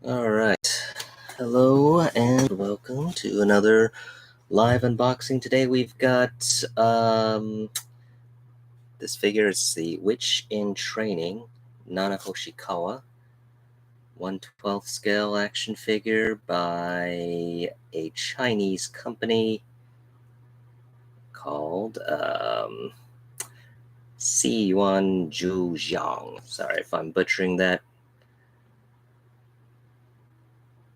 All right. Hello and welcome to another live unboxing. Today we've got this figure. It's the Witch in Training Nana Hoshikawa 1/12 scale action figure by a Chinese company called CiYuanJuXiang. Sorry if I'm butchering that.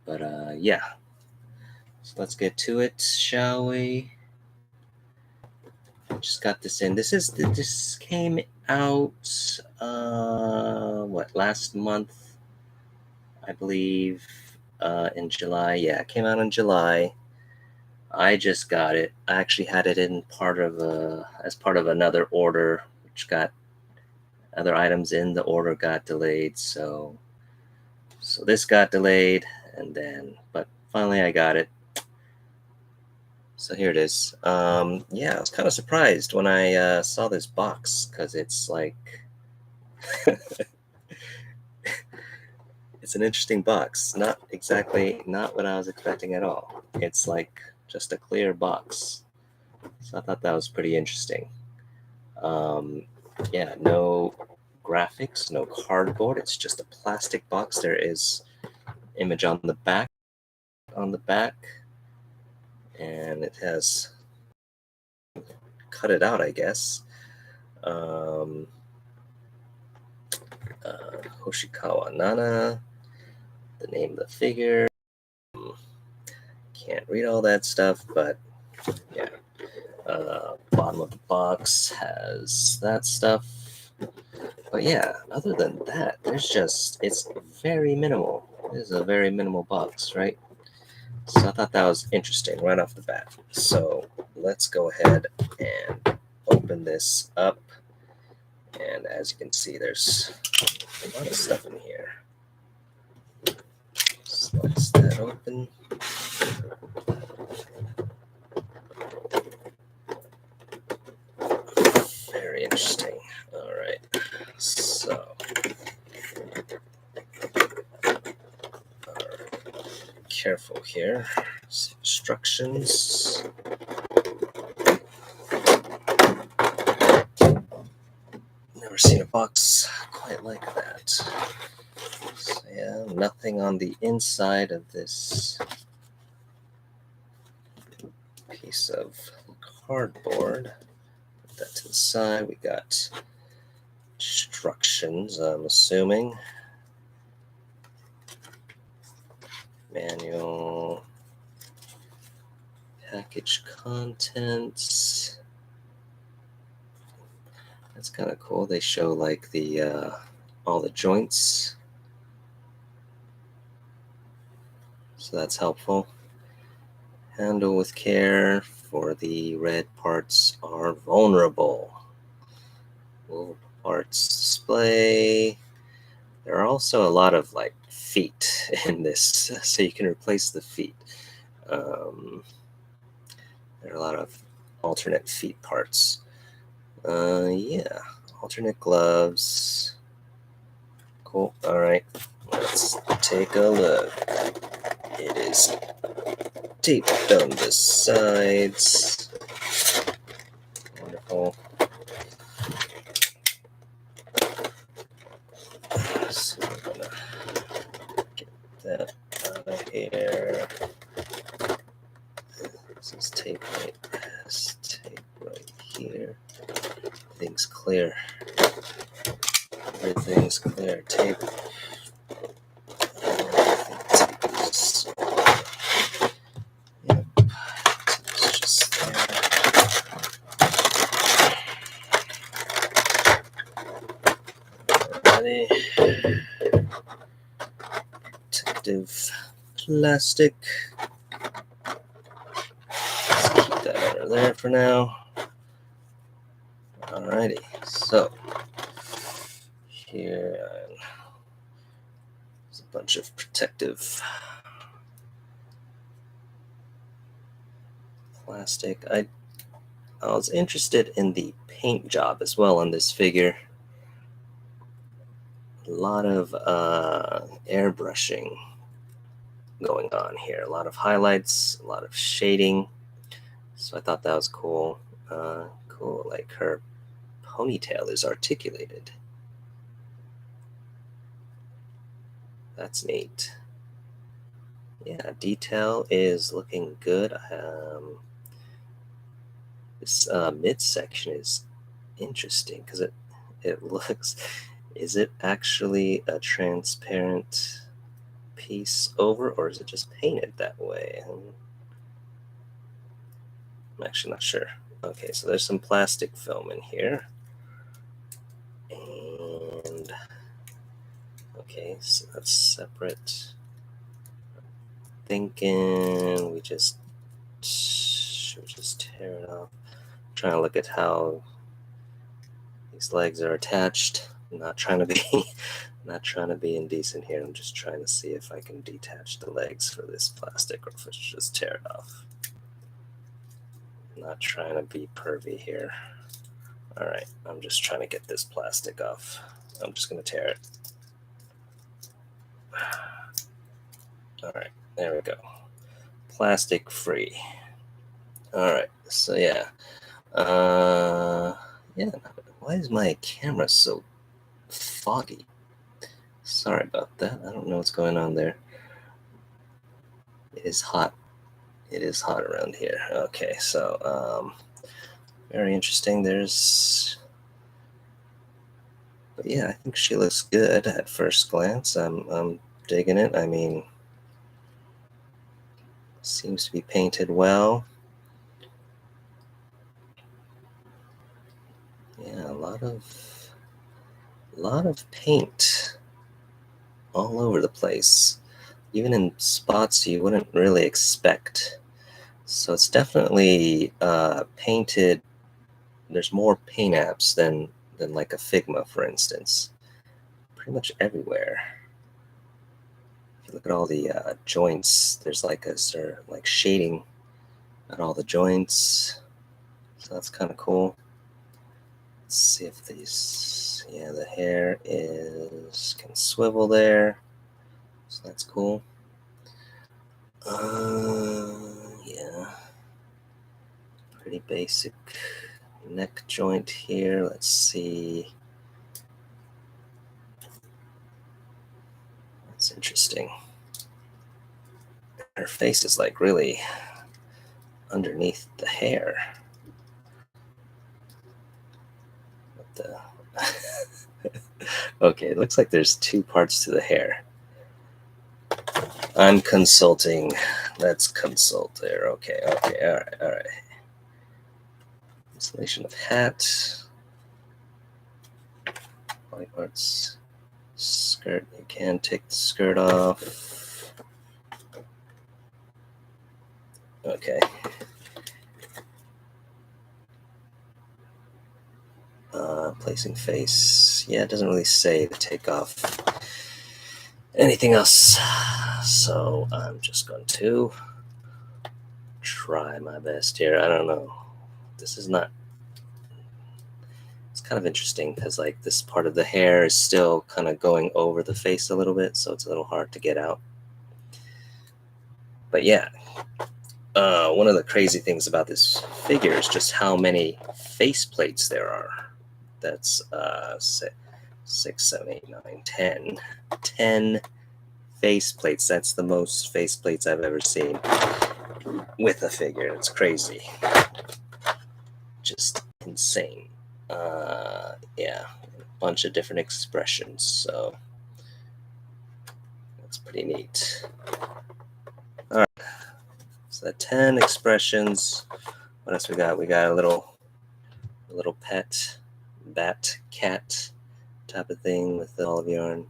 But yeah. So let's get to it, shall we? Just got this in. This came out last month, I believe, in July. Yeah, it came out in July. I just got it. I actually had it in as part of another order, which got other items in the order got delayed. So this got delayed, but finally I got it. So here it is. Yeah, I was kind of surprised when I saw this box because it's like it's an interesting box. Not what I was expecting at all. It's like just a clear box. So I thought that was pretty interesting. Yeah, no graphics, no cardboard. It's just a plastic box. There is image on the back, and it has cut it out, I guess. Hoshikawa Nana, the name of the figure. Can't read all that stuff, but yeah. Bottom of the box has that stuff. But yeah, other than that, it's very minimal. It is a very minimal box, right? So I thought that was interesting right off the bat. So let's go ahead and open this up. And as you can see, there's a lot of stuff in here. Slice that open. Very interesting. All right. So, careful here. Some instructions. Never seen a box quite like that. So yeah, nothing on the inside of this piece of cardboard. Put that to the side. We got instructions, I'm assuming. Manual. Package contents. That's kind of cool. They show like all the joints. So that's helpful. Handle with care, for the red parts are vulnerable. Movable parts display. There are also a lot of like feet in this, so you can replace the feet. There are a lot of alternate feet parts. Yeah, alternate gloves. Cool. All right, let's take a look. It is taped on the sides. Wonderful. So I'm gonna get that out of here. This is tape right. This tape right here. Everything's clear. Everything's clear. Tape. Yep. It's just there. Alrighty. Protective plastic. Let's keep that under there for now. Alrighty, so here there's a bunch of protective plastic. I was interested in the paint job as well on this figure. A lot of airbrushing going on here. A lot of highlights, a lot of shading. So I thought that was cool. Cool, like her ponytail is articulated. That's neat. Yeah, detail is looking good. This midsection is interesting because it looks. Is it actually a transparent piece over, or is it just painted that way? I'm actually not sure. Okay, so there's some plastic film in here. And okay, so that's separate. Thinking we just should just tear it off. I'm trying to look at how these legs are attached. I'm not trying to be indecent here. I'm just trying to see if I can detach the legs for this plastic or if it's just tear it off. I'm not trying to be pervy here. All right, I'm just trying to get this plastic off. I'm just gonna tear it. All right, there we go. Plastic free. All right, so yeah. Yeah, why is my camera so foggy? Sorry about that. I don't know what's going on there. It is hot. It is hot around here. Okay, so very interesting. But yeah, I think she looks good at first glance. I'm digging it. I mean, seems to be painted well. Yeah, a lot of paint all over the place, even in spots you wouldn't really expect. So it's definitely painted. There's more paint apps than like a Figma, for instance. Pretty much everywhere. If you look at all the joints, there's like like shading at all the joints. So that's kind of cool. Let's see if these, yeah, the hair can swivel there. So that's cool. Yeah. Pretty basic neck joint here. Let's see. That's interesting. Her face is like really underneath the hair. What the? Okay, it looks like there's two parts to the hair. I'm consulting. Let's consult there. Okay, all right. Installation of hat. White parts. Skirt. You can take the skirt off. Okay. Placing face. Yeah, it doesn't really say to take off anything else. So I'm just going to try my best here. I don't know. This is not. It's kind of interesting because like this part of the hair is still kind of going over the face a little bit, so it's a little hard to get out. But yeah, one of the crazy things about this figure is just how many face plates there are. That's 6, 7, 8, 9, 10. 10 face plates. That's the most face plates I've ever seen with a figure. It's crazy. Just insane. Yeah, a bunch of different expressions. So that's pretty neat. All right. So 10 expressions. What else we got? We got a little pet, bat, cat type of thing with the olive yarn.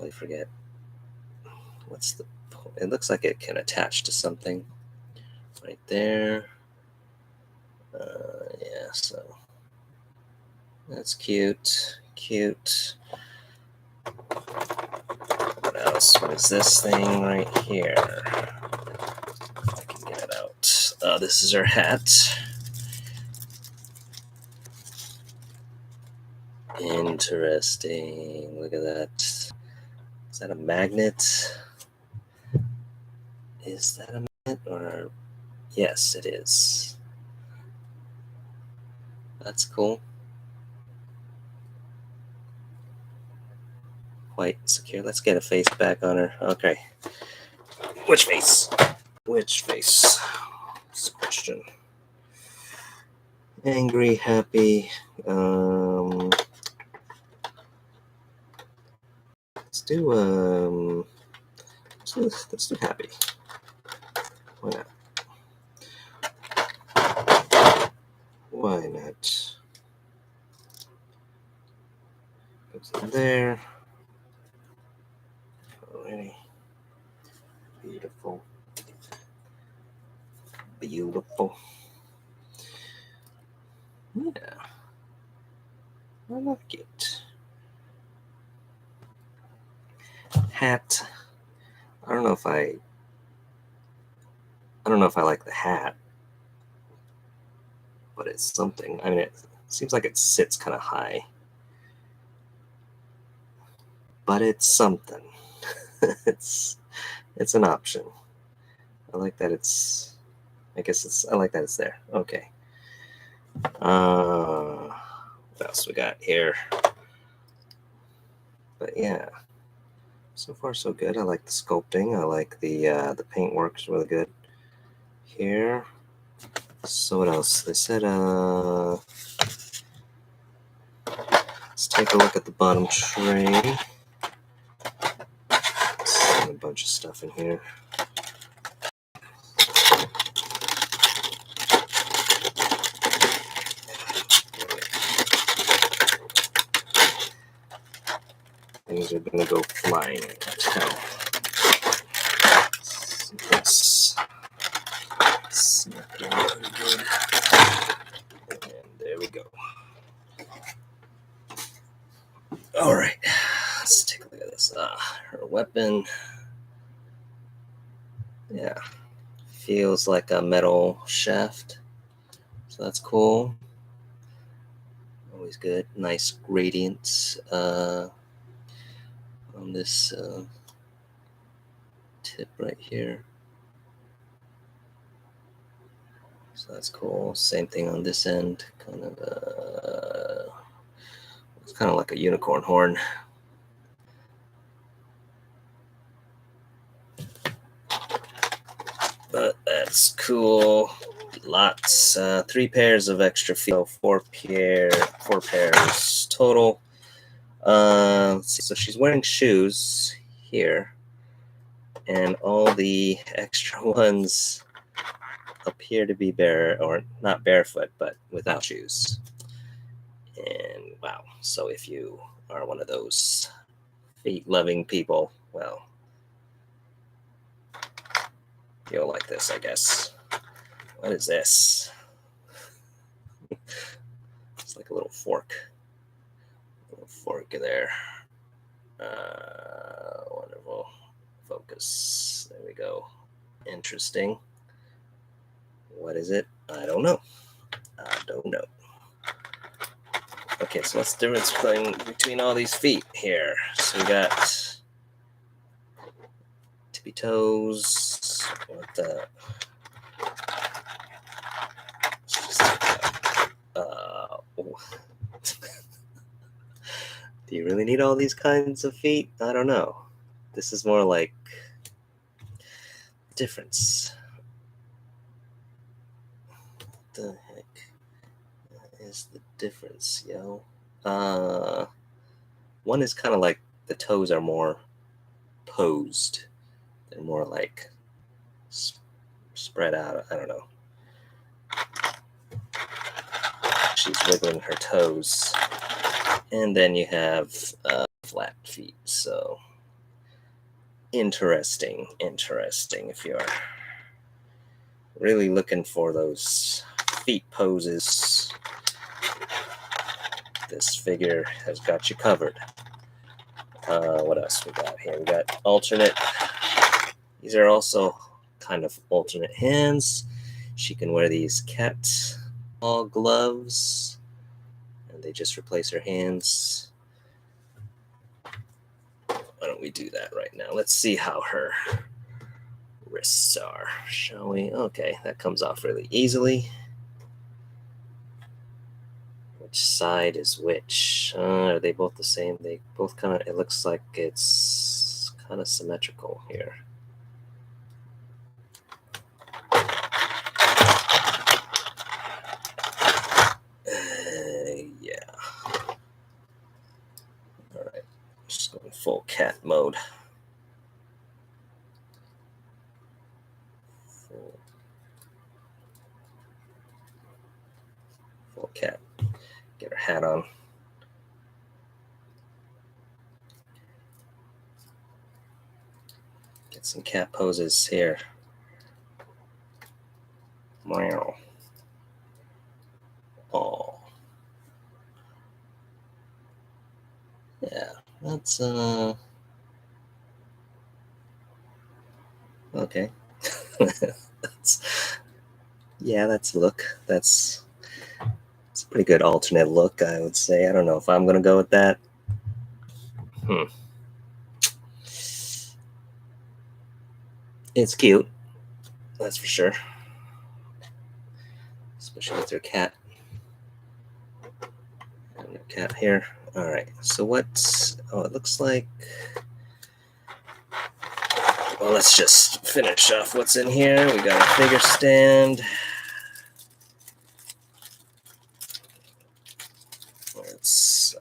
I forget. What's the point? It looks like it can attach to something right there. Yeah, so that's cute. Cute. What else? What is this thing right here? I can get it out. Oh, this is her hat. Interesting. Look at that. Is that a magnet? Is that a magnet? Or yes, it is. That's cool. Quite secure. Let's get a face back on her. Okay. Which face? Which face? That's the question. Angry, happy. Let's do happy. Why not? Why not? Goes in there. Alrighty. Beautiful. Beautiful. Yeah. I like it. Hat. I don't know if I like the hat, but it's something. I mean, it seems like it sits kind of high, but it's something. it's an option. I like that it's. I like that it's there. Okay. What else we got here? But yeah, so far so good. I like the sculpting. I like the paint works really good here. So what else? They said let's take a look at the bottom tray. A bunch of stuff in here. Things are gonna go flying. I can tell. Yes. Snapping pretty good. And there we go. All right, let's take a look at this. Her weapon. Yeah, feels like a metal shaft, so that's cool. Always good. Nice gradients on this tip right here. So that's cool. Same thing on this end. It's kind of like a unicorn horn. But that's cool. Lots. 3 pairs of extra feet. So 4 pairs total. So she's wearing shoes here, and all the extra ones appear to be or not barefoot, but without shoes. And wow, so if you are one of those feet-loving people, well, you'll like this, I guess. What is this? It's like a little fork. A little fork there. Wonderful. Focus. There we go. Interesting. What is it? I don't know. Okay, so what's the difference between all these feet here? So we got tippy toes. What the? Do you really need all these kinds of feet? I don't know. This is more like difference. What the heck is the difference, yo? One is kind of like the toes are more posed. They're more like spread out. I don't know. She's wiggling her toes. And then you have flat feet. So interesting. If you're really looking for those feet poses, this figure has got you covered. What else we got here? We got alternate. These are also kind of alternate hands. She can wear these cat paw gloves, and And they just replace her hands. Why don't we do that right now? Let's see how her wrists are, shall we? Okay, that comes off really easily. Which side is which? Are they both the same? They both kind of, it looks like it's kind of symmetrical here. Yeah. All right, just going full cat mode. Full cat. Get her hat on. Get some cat poses here. Meow. Oh. Yeah, that's okay. That's a look. It's a pretty good alternate look, I would say. I don't know if I'm gonna go with that. It's cute, that's for sure. Especially with your cat. And your cat here. Alright, so what's... Oh, it looks like... Well, let's just finish off what's in here. We got a figure stand. Let's...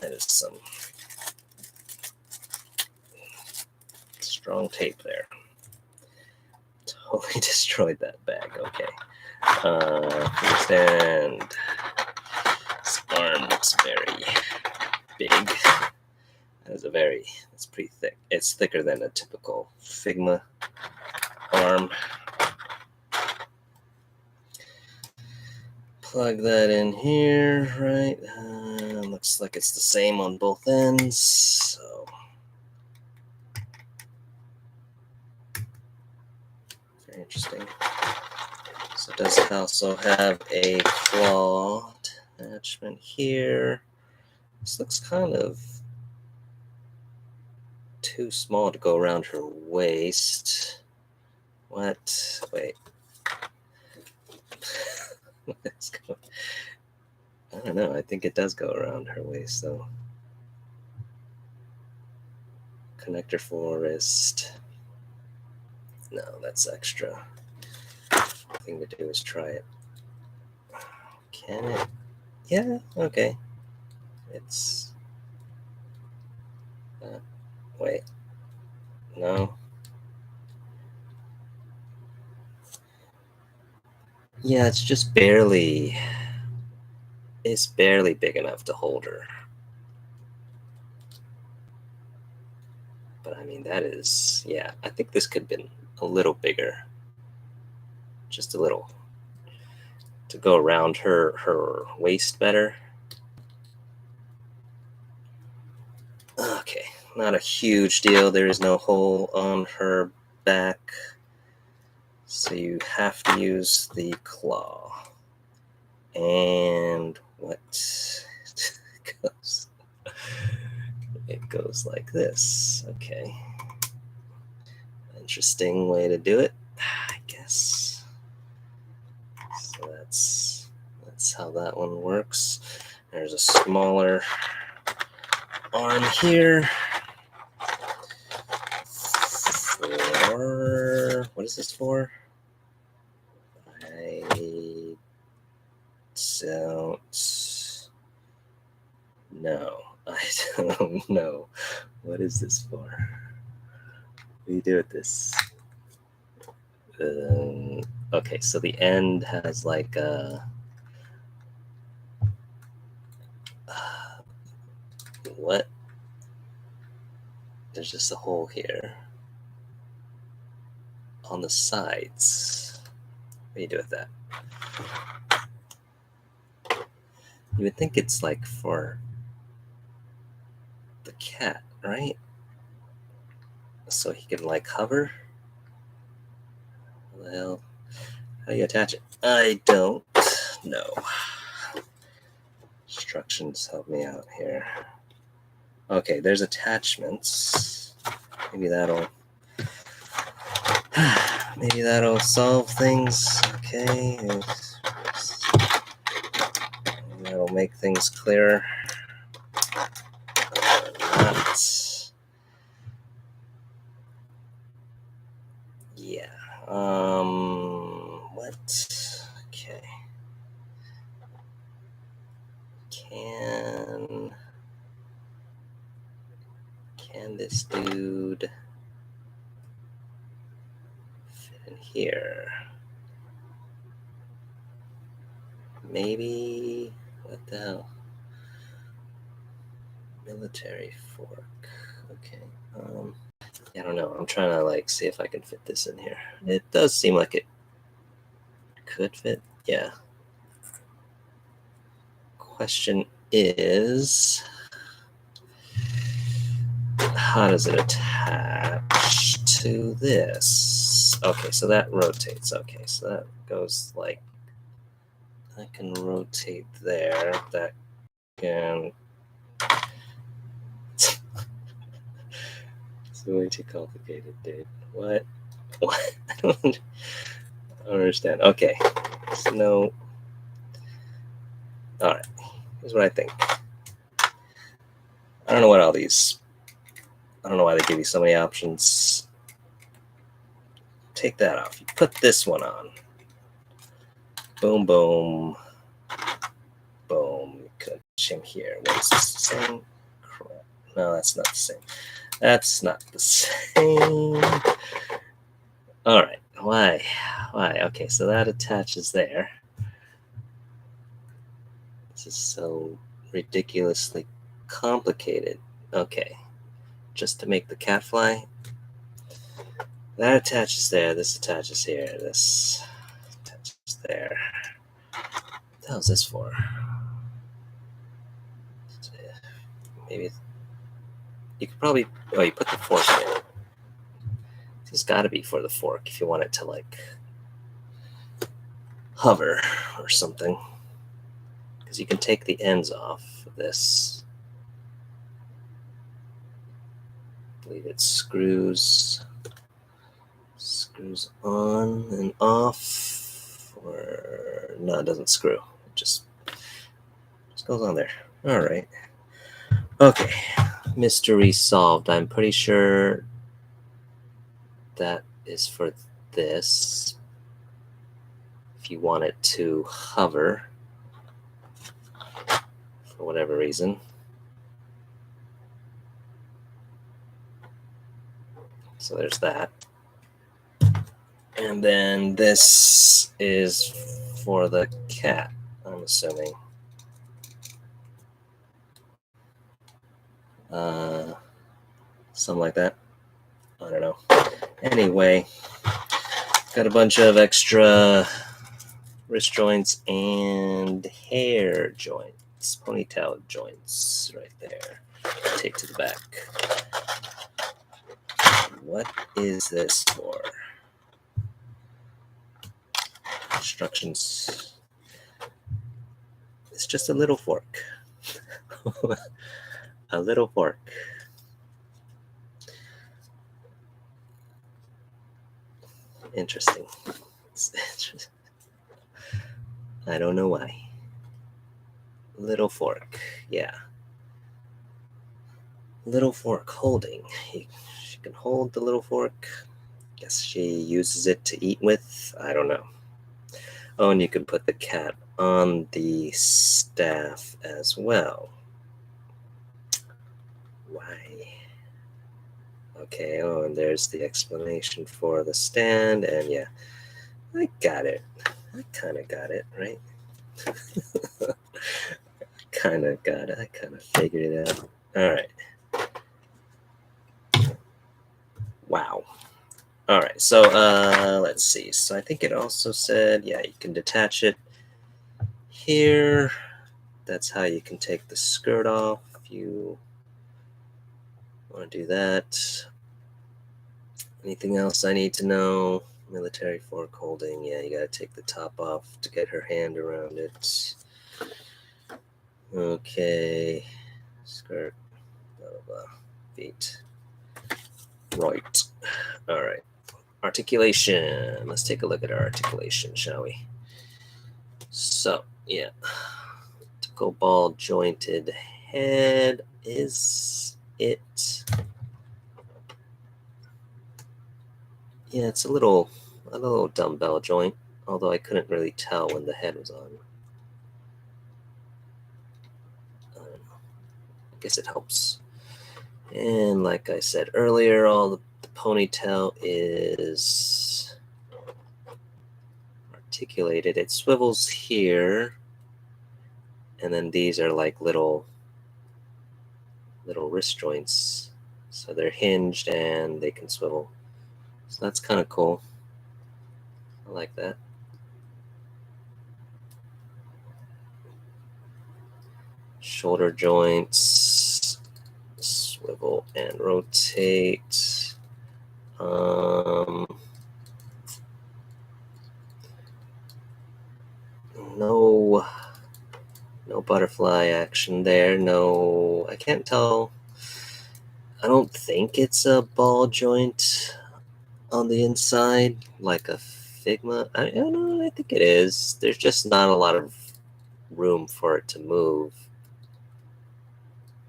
that is some strong tape there. Totally destroyed that bag. Okay. Figure stand. This arm looks very big. It's pretty thick. It's thicker than a typical Figma arm. Plug that in here, right? Looks like it's the same on both ends. So very interesting. So it does also have a claw attachment here. This looks kind of too small to go around her waist. What? Wait. I don't know. I think it does go around her waist, though. Connector for wrist. No, that's extra. The thing to do is try it. Can it? Yeah, okay. It's... wait. No. Yeah, it's just barely... It's barely big enough to hold her. But I mean, that is... Yeah, I think this could have been a little bigger. Just a little. To go around her waist better. Okay, not a huge deal. There is no hole on her back. So you have to use the claw. And what goes? It goes like this. Okay. Interesting way to do it, I guess. So that's how that one works. There's a smaller arm here. What is this for? I don't know. What is this for? What do you do with this? Okay, so the end has like a... what? There's just a hole here. On the sides. What do you do with that? You would think it's like for the cat, right? So he can like hover. Well, how do you attach it? I don't know. Instructions help me out here. Okay, there's attachments. Maybe that'll solve things. Okay, that'll make things clearer. Not. Yeah. What? Okay. Can this dude fit in here? Maybe. What the hell? Military fork. Okay. I don't know. I'm trying to like see if I can fit this in here. It does seem like it could fit. Yeah. Question is, how does it attach to this? Okay, so that rotates. Okay, so that goes like, I can rotate there. That can. It's way too complicated, dude. What? What? I don't understand. Okay, so no. All right, here's what I think. I don't know what all these. I don't know why they give you so many options. Take that off. You put this one on. Boom, boom, boom. Catch him here. What's the same? Crap. No, that's not the same. That's not the same. All right. Why? Okay, so that attaches there. This is so ridiculously complicated. Okay. Just to make the cat fly. That attaches there. This attaches here. This attaches there. What the hell is this for? Maybe you could probably. Oh, you put the fork in. This has got to be for the fork if you want it to like hover or something. Because you can take the ends off of this. I believe it screws on and off, or no, it doesn't screw. It just goes on there. All right. Okay. Mystery solved. I'm pretty sure that is for this. If you want it to hover for whatever reason. So there's that. And then this is for the cat, I'm assuming. Something like that. I don't know. Anyway, got a bunch of extra wrist joints and hair joints, ponytail joints right there. Take to the back. What is this for? Instructions. It's just a little fork. A little fork. Interesting. I don't know why. Little fork, yeah. Little fork holding. She can hold the little fork. Guess she uses it to eat with. I don't know. Oh, and you can put the cat on the staff as well. Why? Okay, oh, and there's the explanation for the stand, and yeah, I got it. I kind of got it, right? Kind of got it. I kind of figured it out. All right. Wow. All right, so let's see. So I think it also said, yeah, you can detach it here. That's how you can take the skirt off if you want to do that. Anything else I need to know? Military fork holding. Yeah, you got to take the top off to get her hand around it. Okay, skirt, blah, blah, blah. Feet. Right. All right. Articulation. Let's take a look at our articulation, shall we? So, yeah. Typical ball jointed head is it. Yeah, it's a little dumbbell joint, although I couldn't really tell when the head was on. I don't know. I guess it helps. And like I said earlier, all the ponytail is articulated. It swivels here, and then these are like little wrist joints. So they're hinged and they can swivel. So that's kind of cool. I like that. Shoulder joints, swivel and rotate. No butterfly action there. No, I can't tell. I don't think it's a ball joint on the inside, like a Figma. I don't know. I think it is. There's just not a lot of room for it to move.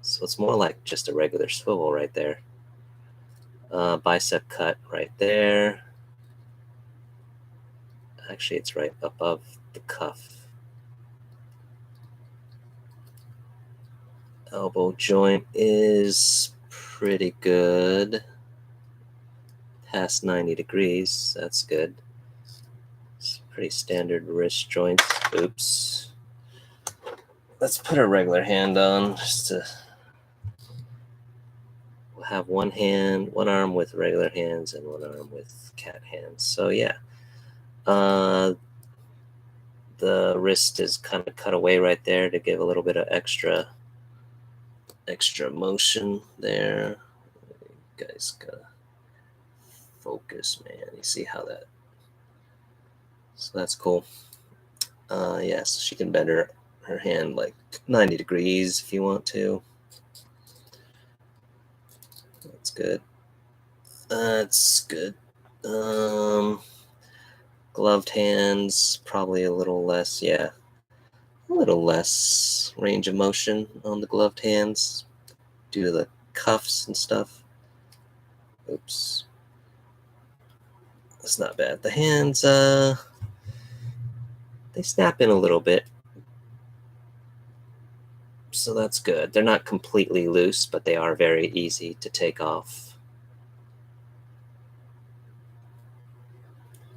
So it's more like just a regular swivel right there. Bicep cut right there. Actually, it's right above the cuff. Elbow joint is pretty good. Past 90 degrees. That's good. It's pretty standard wrist joints. Oops. Let's put a regular hand on just to have one arm with regular hands and one arm with cat hands. So yeah, the wrist is kind of cut away right there to give a little bit of extra motion there. You guys gotta focus, man. You see how that? So that's cool. Yeah, so she can bend her hand like 90 degrees if you want to. That's good. That's good. Gloved hands, probably a little less, yeah. A little less range of motion on the gloved hands due to the cuffs and stuff. Oops. That's not bad. The hands, they snap in a little bit. So that's good. They're not completely loose, but they are very easy to take off.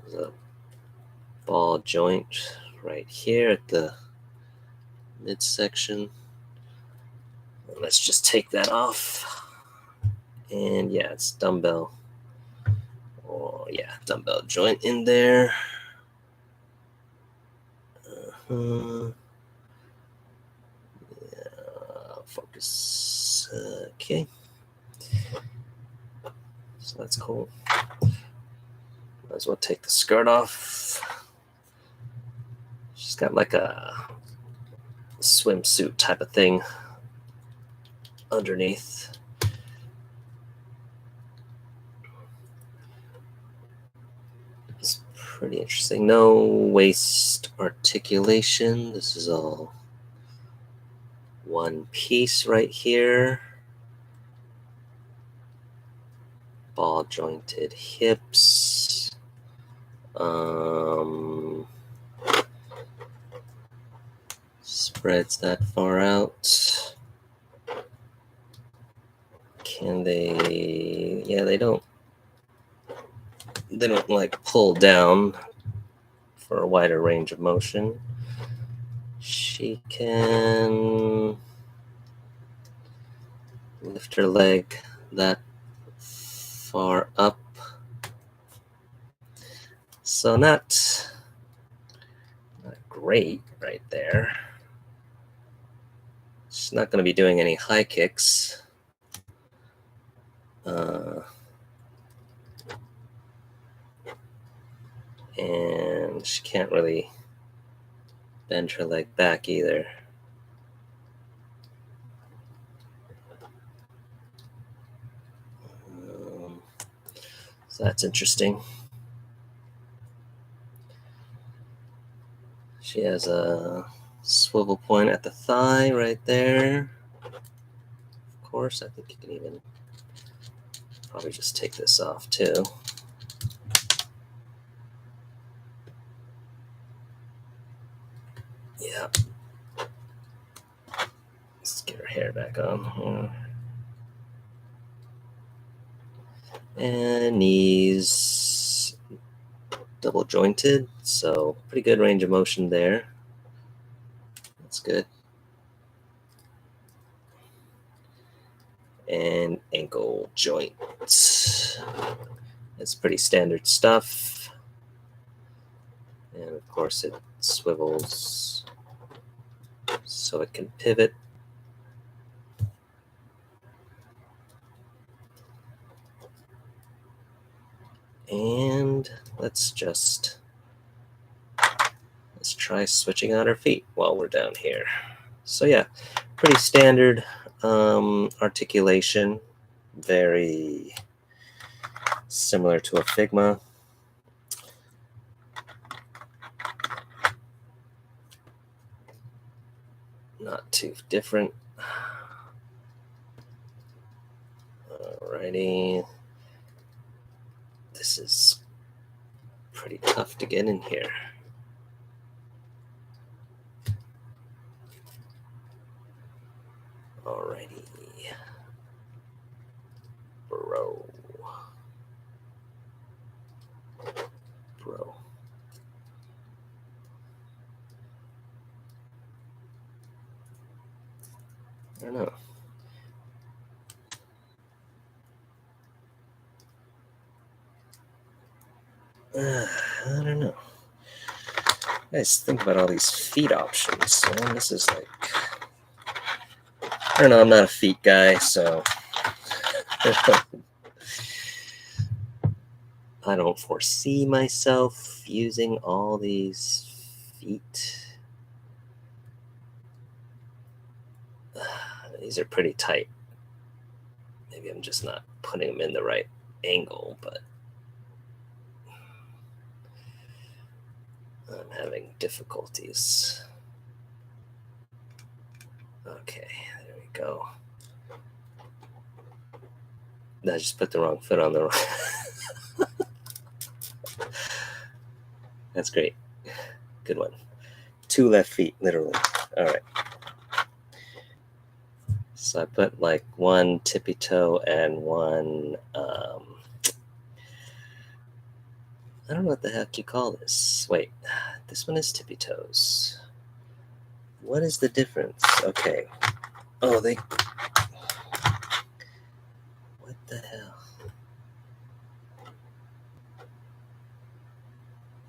There's a ball joint right here at the midsection. Let's just take that off. And yeah, it's dumbbell. Oh yeah, dumbbell joint in there. Yeah, focus. Okay. So that's cool. Might as well take the skirt off. She's got like a swimsuit type of thing underneath. It's pretty interesting. No waist articulation. This is all one piece right here. Ball jointed hips. Spreads that far out. Can they? Yeah, they don't like pull down for a wider range of motion. She can lift her leg that far up. So not great right there. She's not going to be doing any high kicks. And she can't really bend her leg back either. So that's interesting. She has a swivel point at the thigh right there. Of course, I think you can even probably just take this off too. Yeah. Let's get her hair back on. And knees double jointed, so pretty good range of motion there. That's good. And ankle joints. It's pretty standard stuff. And of course it swivels so it can pivot. And let's try switching out our feet while we're down here. So yeah, pretty standard articulation, very similar to a Figma. Not too different. Alrighty. This is pretty tough to get in here. Alrighty. Bro. I don't know. I don't know. Guys, think about all these feet options. Man, this is like, I don't know. I'm not a feet guy, so I don't foresee myself using all these feet. These are pretty tight. Maybe I'm just not putting them in the right angle, but I'm having difficulties. Okay, there we go. I just put the wrong foot on the wrong. That's great. Good one. 2 left feet, literally. All right. So I put like one tippy toe and one, I don't know what the heck you call this. Wait, this one is tippy toes. What is the difference? Okay. Oh, what the hell?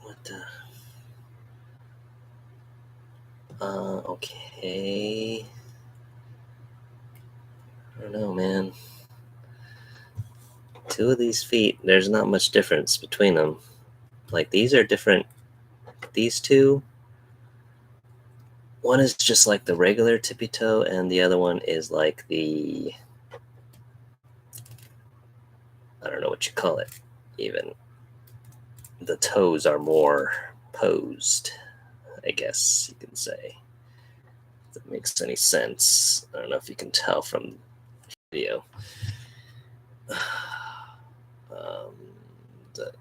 What the? Okay. I don't know, man. 2 of these feet, there's not much difference between them. Like, these are different. These 2, one is just like the regular tippy toe, and the other one is like the, I don't know what you call it, even. The toes are more posed, I guess you can say. If that makes any sense. I don't know if you can tell from the video.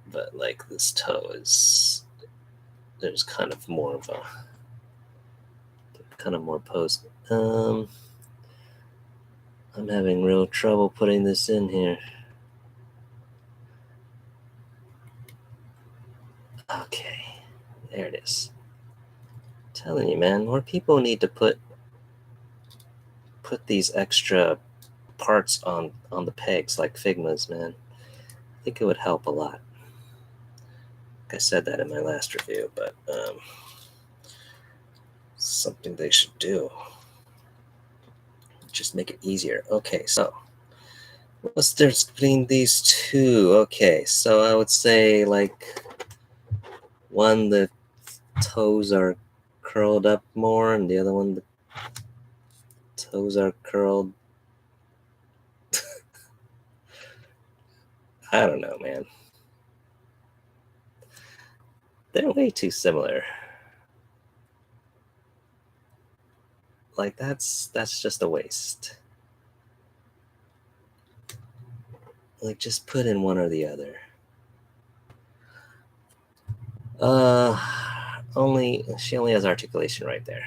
But like this toe is, there's kind of more of a, kind of more posed. I'm having real trouble putting this in here. Okay, there it is. I'm telling you, man, more people need to put these extra parts on the pegs like Figmas, man. I think it would help a lot. I said that in my last review, but something they should do. Just make it easier. Okay, so what's the difference between these 2? Okay, so I would say like one, the toes are curled up more, and the other one, the toes are curled. I don't know, man. They're way too similar. Like, that's just a waste. Like, just put in one or the other. She only has articulation right there.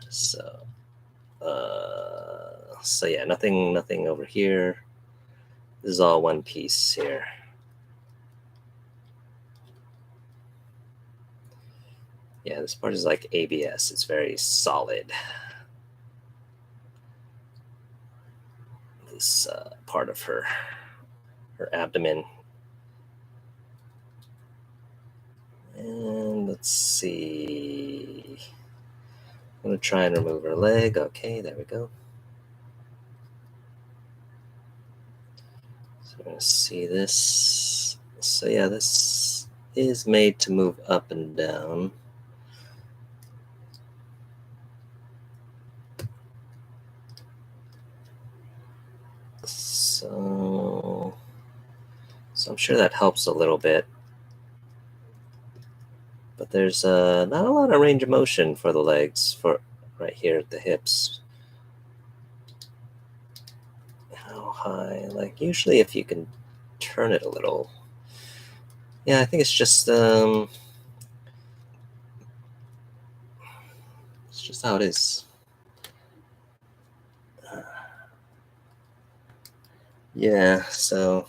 So yeah, nothing over here. This is all one piece here. Yeah, this part is like ABS. It's very solid. This part of her abdomen. And let's see. I'm going to try and remove her leg. Okay, there we go. So we're going to see this. So yeah, this is made to move up and down. So I'm sure that helps a little bit. But there's not a lot of range of motion for the legs, for right here at the hips. How high? Like, usually if you can turn it a little. Yeah, I think it's just how it is. Yeah, so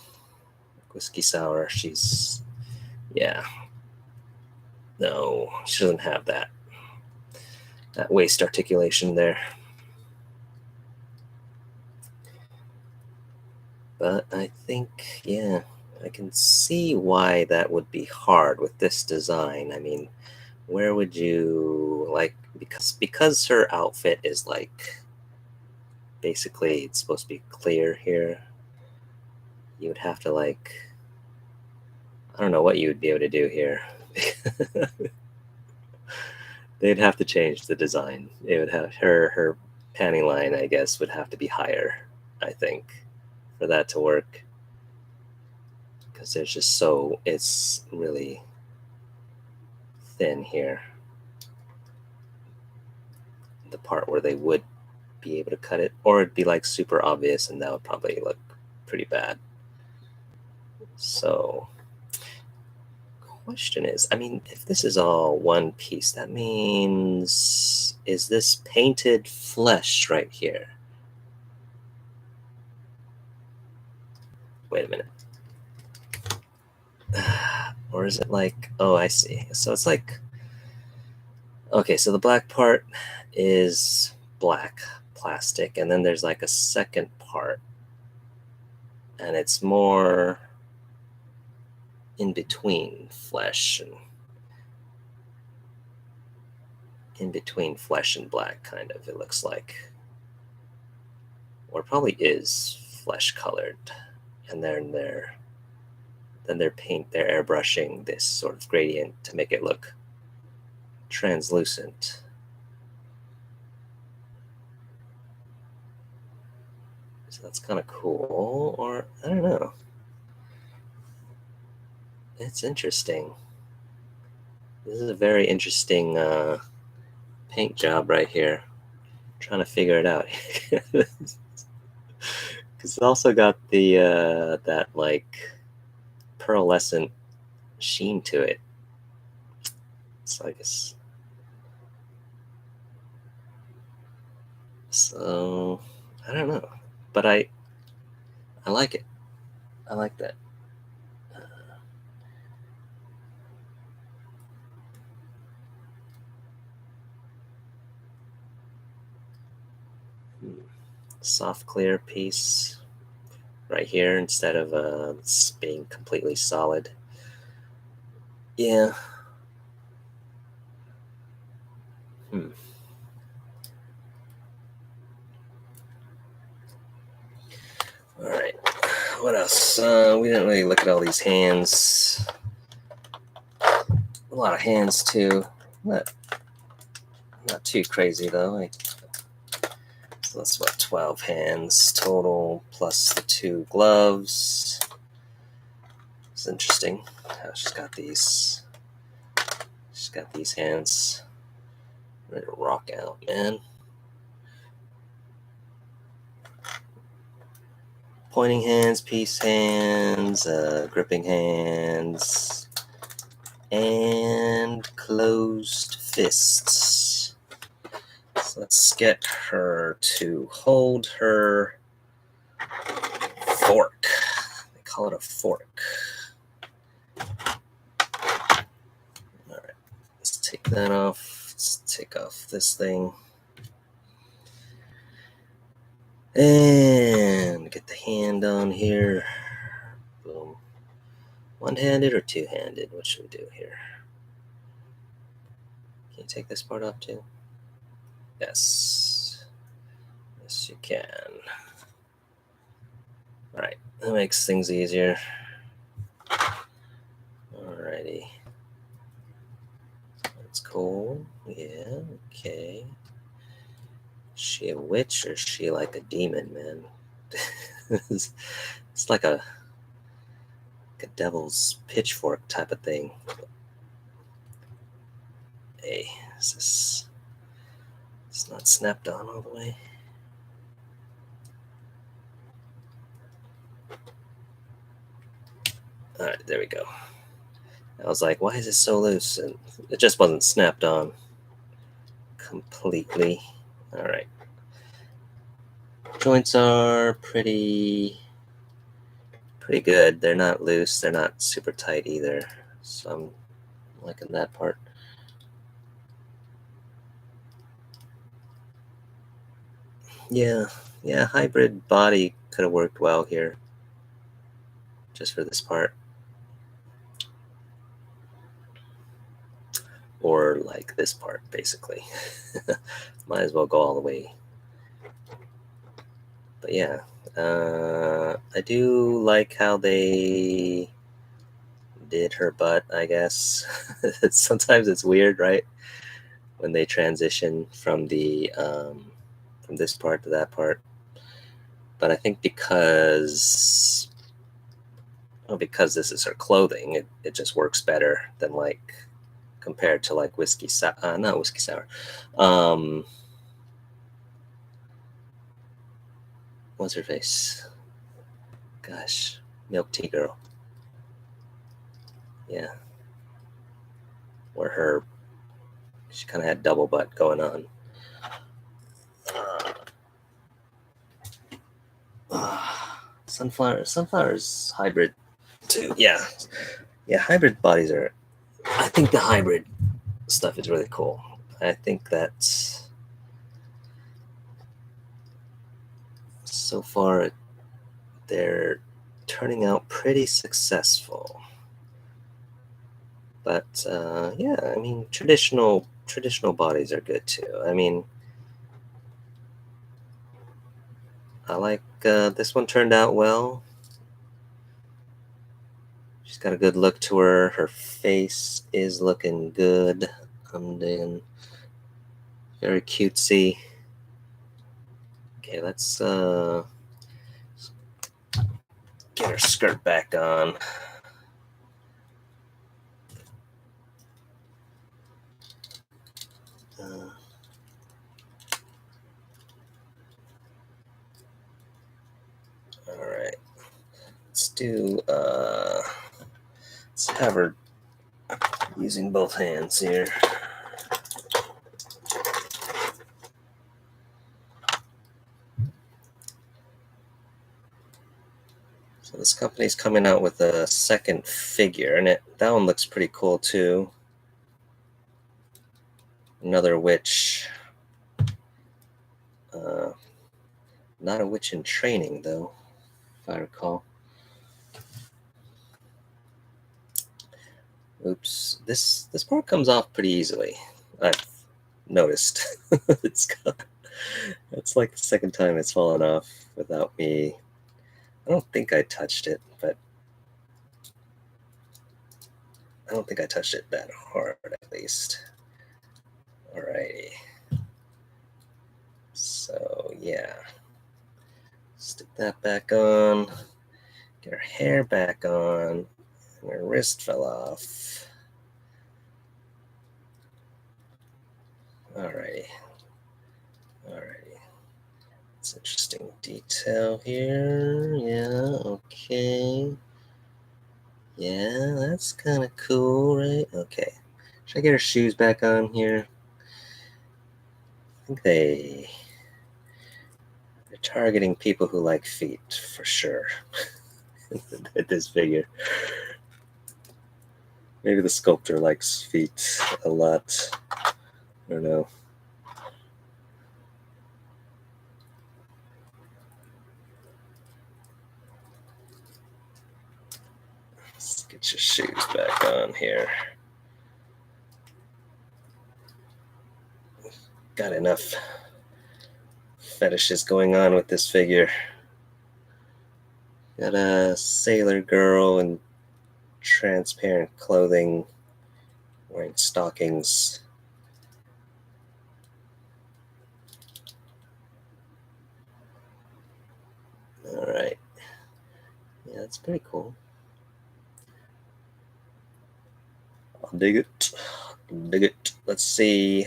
Whiskey Sour, yeah. No, she doesn't have that waist articulation there. But I think, yeah, I can see why that would be hard with this design. I mean, where would you, like, because her outfit is like, basically it's supposed to be clear here, you would have to, like, I don't know what you would be able to do here. They'd have to change the design. It would have her panty line, I guess, would have to be higher, I think, for that to work. Because there's just it's really thin here. The part where they would be able to cut it, or it'd be like super obvious, and that would probably look pretty bad. So, question is, I mean, if this is all one piece, that means, is this painted flesh right here? Wait a minute. Or is it like, oh, I see. So it's like, okay, so the black part is black plastic, and then there's like a second part, and it's more in between flesh and black, kind of, it looks like. Or it probably is flesh colored, and then they're airbrushing this sort of gradient to make it look translucent. So that's kind of cool, or I don't know. It's interesting. This is a very interesting paint job right here. I'm trying to figure it out. Because it's also got the that like pearlescent sheen to it. So I guess. So I don't know, but I like it. I like that. Soft clear piece right here instead of being completely solid. Yeah. All right. What else? We didn't really look at all these hands. A lot of hands too. Not too crazy though. So that's what, 12 hands total plus the 2 gloves. It's interesting how she's got these. Just got these hands ready to rock out, man. Pointing hands, peace hands, gripping hands, and closed fists. So let's get her to hold her fork. They call it a fork. All right, let's take that off. Let's take off this thing. And get the hand on here. Boom. One-handed or two-handed? What should we do here? Can you take this part off too? Yes. Yes, you can. All right, that makes things easier. Alrighty. That's cool. Yeah, okay. Is she a witch or is she like a demon, man? It's like a devil's pitchfork type of thing. Hey, it's not snapped on all the way. All right, there we go. I was like, why is it so loose? And it just wasn't snapped on completely. All right. Joints are pretty good. They're not loose. They're not super tight either. So I'm liking that part. Yeah, hybrid body could have worked well here. Just for this part. Or like this part, basically. Might as well go all the way. But yeah, I do like how they did her butt, I guess. Sometimes it's weird, right? When they transition from the from this part to that part. But I think because this is her clothing, it just works better than like compared to like not whiskey sour. What's her face? Gosh, milk tea girl. Yeah, where she kind of had double butt going on. Sunflower's hybrid too. Yeah, hybrid bodies are. I think the hybrid stuff is really cool. I think that so far they're turning out pretty successful. But yeah, I mean traditional bodies are good too. I mean, I like this one turned out well. She's got a good look to her. Her face is looking good. I'm digging. Very cutesy. Okay, let's get her skirt back on. All right. Let's have her using both hands here. So this company's coming out with a second figure, and that one looks pretty cool too. Another witch. Not a witch in training though, if I recall. Oops, this part comes off pretty easily. I've noticed. It's like the second time it's fallen off without me. I don't think I touched it, but I don't think I touched it that hard, at least. Alrighty. So yeah, stick that back on. Get her hair back on. And her wrist fell off. Alrighty. It's interesting detail here. Yeah, okay. Yeah, that's kind of cool, right? Okay. Should I get her shoes back on here? I think they're targeting people who like feet, for sure. At this figure. Maybe the sculptor likes feet a lot. I don't know. Let's get your shoes back on here. Got enough fetishes going on with this figure. Got a sailor girl in transparent clothing, wearing stockings. All right. Yeah, that's pretty cool. I'll dig it. Dig it. Let's see.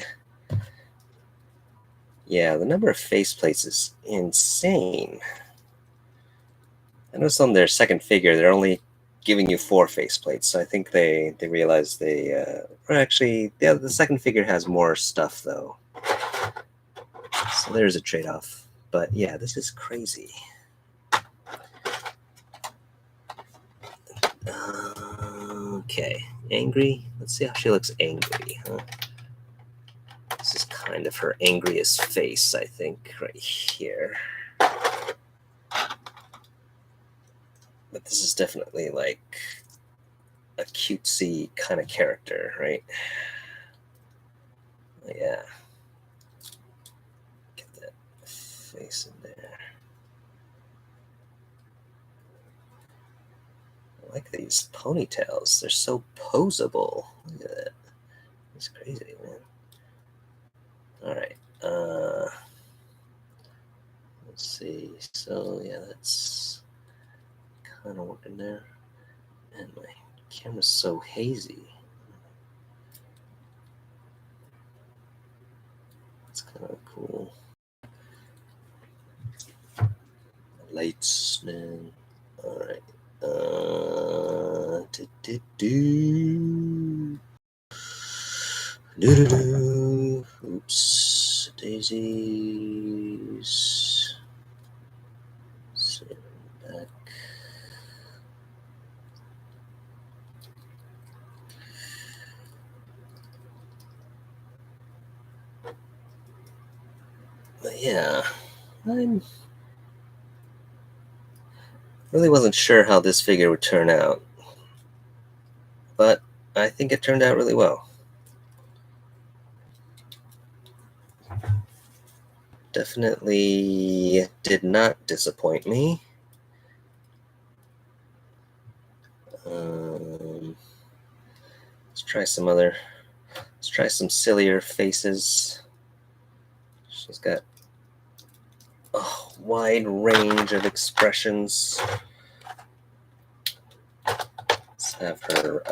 Yeah, the number of faceplates is insane. I noticed on their second figure, they're only giving you 4 faceplates, so I think they realized they or actually, yeah, the second figure has more stuff though, so there's a trade-off. But yeah, this is crazy. Okay, angry. Let's see how she looks angry, huh? This is kind of her angriest face, I think, right here. But this is definitely like a cutesy kind of character, right? Yeah. Get that face in there. I like these ponytails. They're so posable. Look at that. It's crazy, man. All right. Let's see. So yeah, that's kind of working there. And my camera's so hazy. It's kind of cool. Lights, man. All right. Oops. Daisies. Send back. But yeah, I really wasn't sure how this figure would turn out, but I think it turned out really well. Definitely did not disappoint me. Let's try some other. Let's try some sillier faces. She's got a wide range of expressions. Let's have her.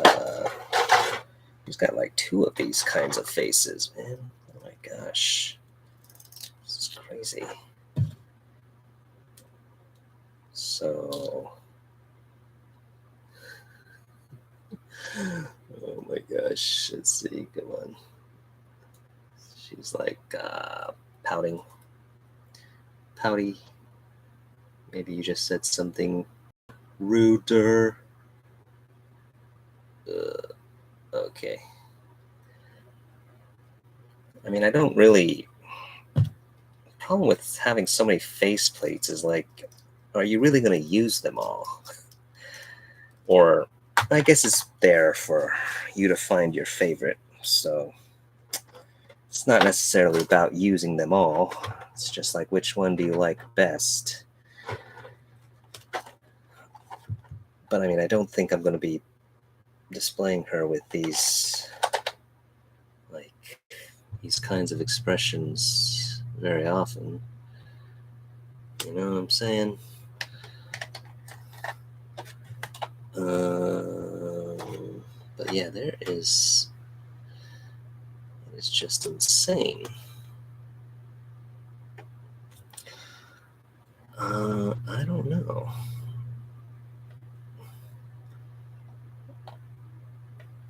She's got like 2 of these kinds of faces, man. Oh my gosh, this is crazy. So, oh my gosh, let's see. Come on. She's like pouting. Pouty. Maybe you just said something rude to her. Okay. I mean, I don't really. The problem with having so many faceplates is like, are you really going to use them all? Or, I guess it's there for you to find your favorite. So, it's not necessarily about using them all. It's just like, which one do you like best? But I mean, I don't think I'm going to be displaying her with these kinds of expressions very often. You know what I'm saying? But yeah, there is is just insane. I don't know.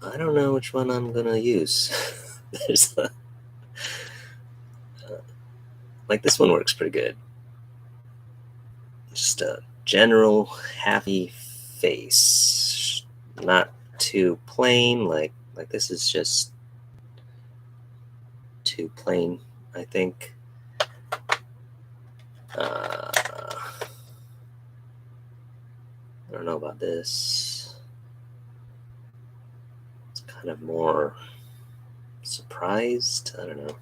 I don't know which one I'm gonna use. There's like this one works pretty good. Just a general happy face, not too plain. Like this is just too plain, I think. I don't know about this. It's kind of more surprised. I don't know.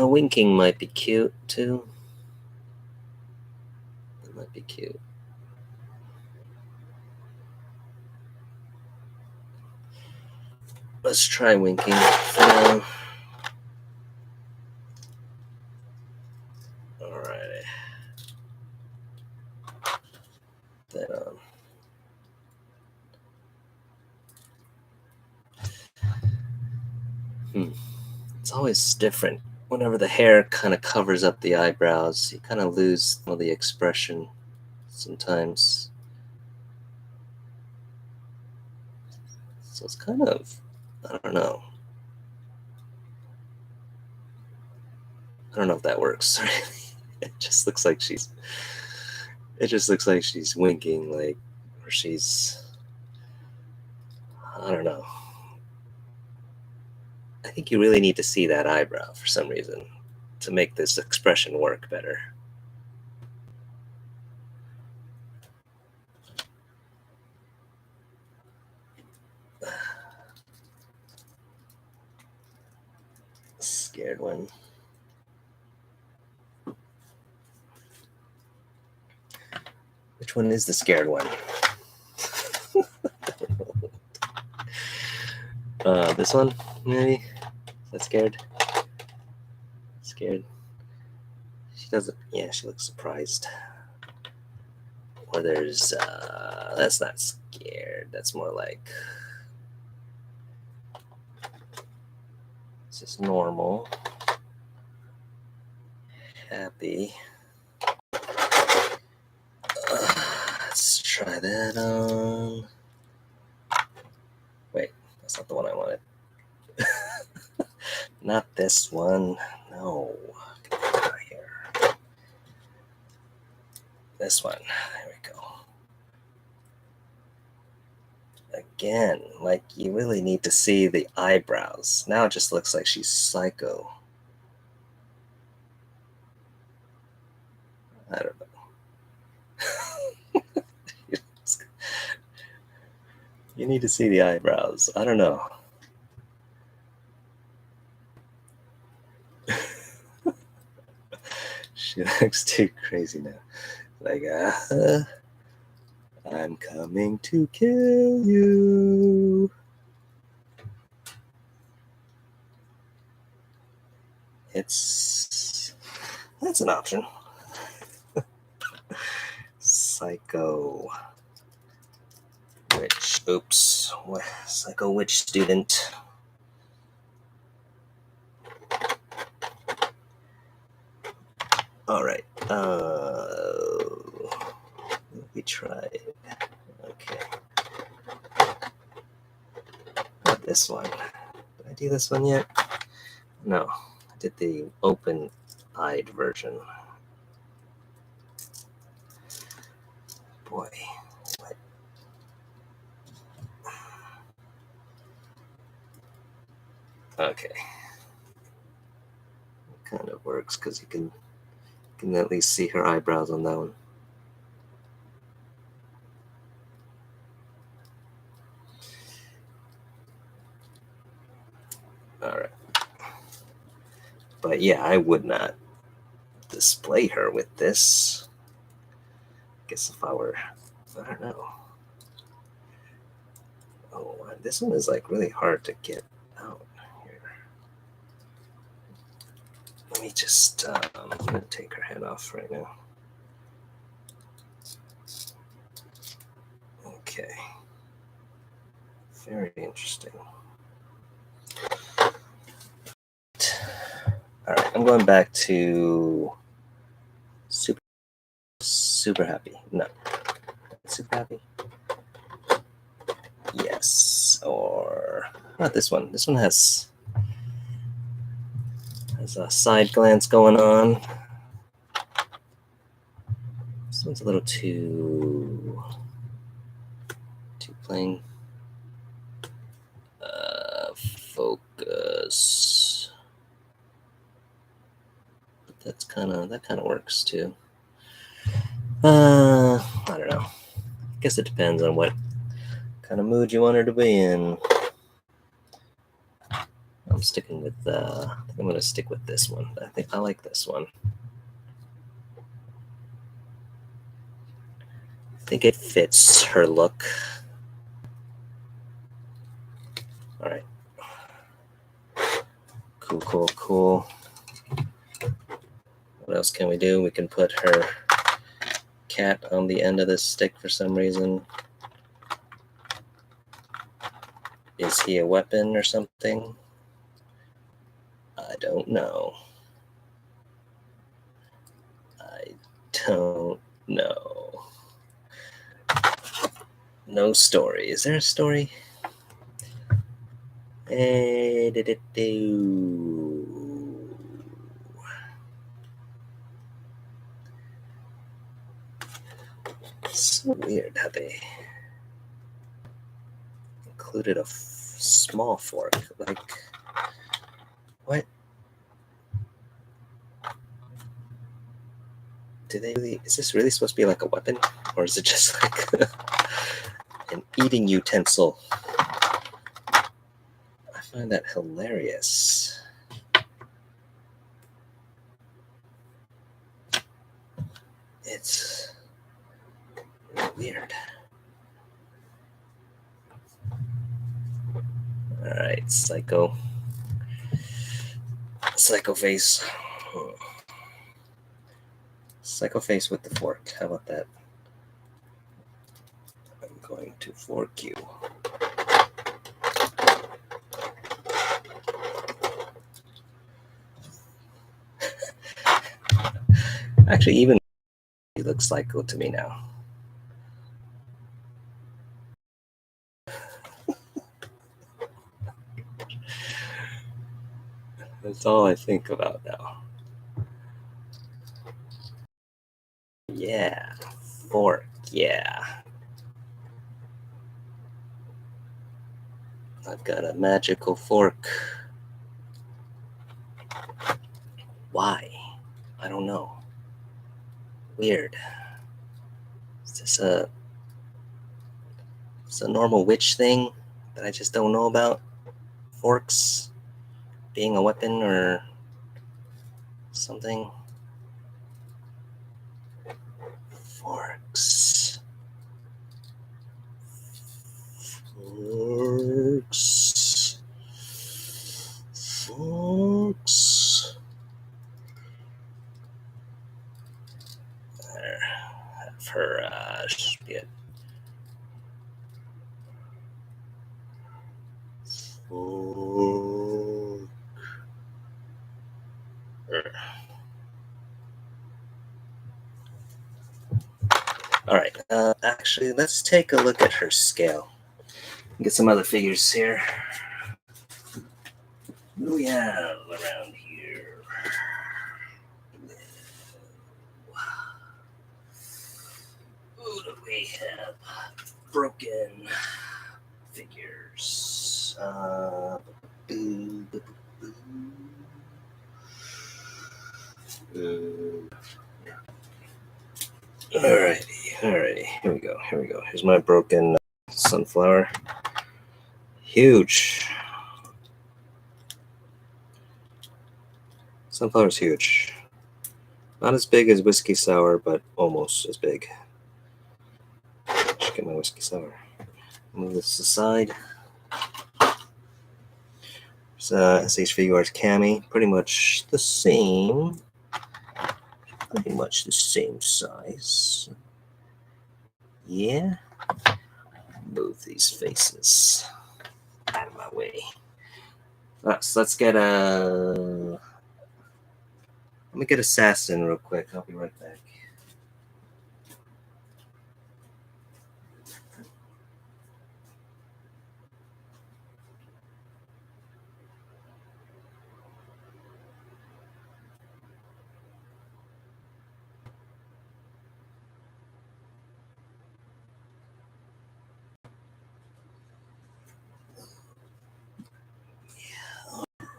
Winking might be cute too. That might be cute. Let's try winking for now. Alright. That on. It's always different. Whenever the hair kind of covers up the eyebrows, you kind of lose some of the expression sometimes. So it's kind of, I don't know. I don't know if that works. It just looks like she's winking, like, or she's, I don't know. I think you really need to see that eyebrow for some reason to make this expression work better. Scared one. Which one is the scared one? This one, maybe? Is that scared? Scared? She doesn't, yeah, she looks surprised. Or there's, that's not scared. That's more like, this is normal. Happy. Let's try that on. Wait, that's not the one I wanted. Not this one. No. Get that out of here. This one. There we go. Again, like you really need to see the eyebrows. Now it just looks like she's psycho. I don't know. You need to see the eyebrows. I don't know. She looks too crazy now. Like, I'm coming to kill you. That's an option. Psycho witch. Oops. Psycho witch student. All right. We tried. Okay. Not this one. Did I do this one yet? No. I did the open-eyed version. Boy. What? Okay. It kind of works because you can at least see her eyebrows on that one. All right. But yeah, I would not display her with this. I guess if I were, I don't know. Oh, this one is like really hard to get out here. Let me just, I'm gonna take her head off right now. Okay. Very interesting. All right, I'm going back to super happy. No, super happy. Yes, or not this one. This one has a side glance going on. This one's a little too plain. Focus. But that kind of works too. I don't know. I guess it depends on what kind of mood you want her to be in. I'm sticking with. I think I'm going to stick with this one. I think I like this one. I think it fits her look. All right. Cool. What else can we do? We can put her cat on the end of this stick for some reason. Is he a weapon or something? I don't know. I don't know. No story. Is there a story? So weird how they included a small fork. Like, what? Do they really? Is this really supposed to be like a weapon, or is it just like an eating utensil? I find that hilarious. It's weird. All right, Psycho face. Psycho face with the fork. How about that? I'm going to fork you. Actually, even he looks Psycho to me now. That's all I think about now. Yeah, fork, yeah. I've got a magical fork. Why? I don't know. Weird. Is this a normal witch thing that I just don't know about? Forks being a weapon or something? Forks. There. Have her get fork. All right. Actually, let's take a look at her scale. Get some other figures here. What do we have around here? Who do we have? Broken figures. Alrighty. Here we go. Here's my broken sunflower. Huge. Sunflower's huge. Not as big as whiskey sour, but almost as big. Just get my whiskey sour. Move this aside. SH Figuarts Cami, pretty much the same size. Yeah. Move these faces. out of my way. So let's get a. Let me get Assassin real quick. I'll be right back.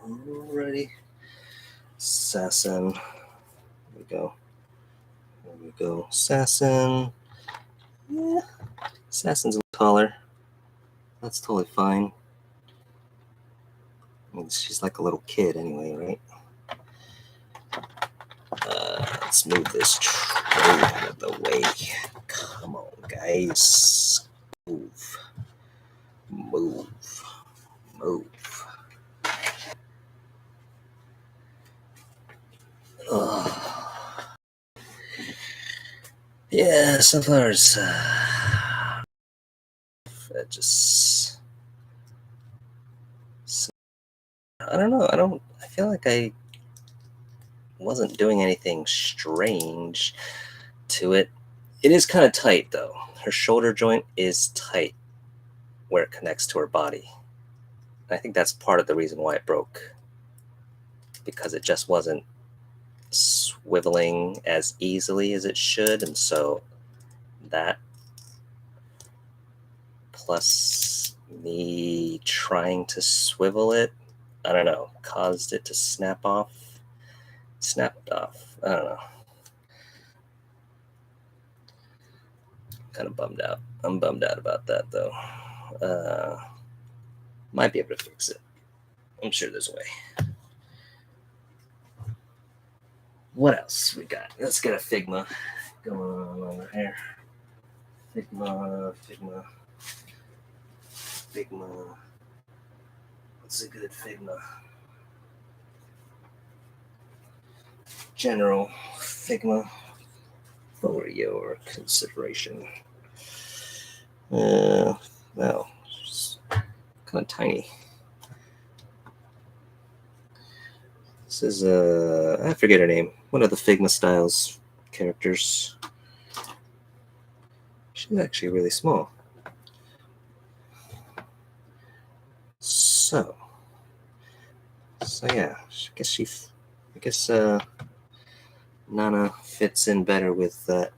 Alrighty. Assassin. There we go. There we go. Assassin. Yeah. Assassin's a little taller. That's totally fine. I mean, she's like a little kid anyway, right? Let's move this tray out of the way. Come on, guys. Move. Move. Move. Yeah, sunflowers. Just. I don't know. I feel like I wasn't doing anything strange to it. It is kind of tight, though. Her shoulder joint is tight where it connects to her body. I think that's part of the reason why it broke, because it just wasn't swiveling as easily as it should, and so that plus me trying to swivel it, I don't know, caused it to snapped off. I don't know. Kind of bummed out. I'm bummed out about that, though. Might be able to fix it. I'm sure there's a way. What else we got? Let's get a Figma going on over here. Figma. What's a good Figma? General Figma for your consideration. No, it's kind of tiny. This is I forget her name. One of the Figma Styles characters. She's actually really small. So yeah, I guess Nana fits in better with that.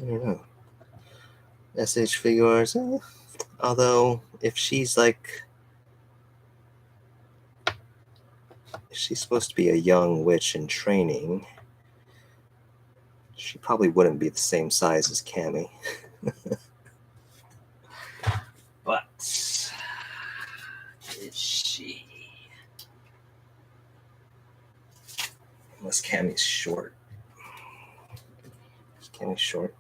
I don't know. SH figures. Although if she's supposed to be a young witch in training, she probably wouldn't be the same size as Cammy. But is she? Unless Cammy's short. Is Cammy short?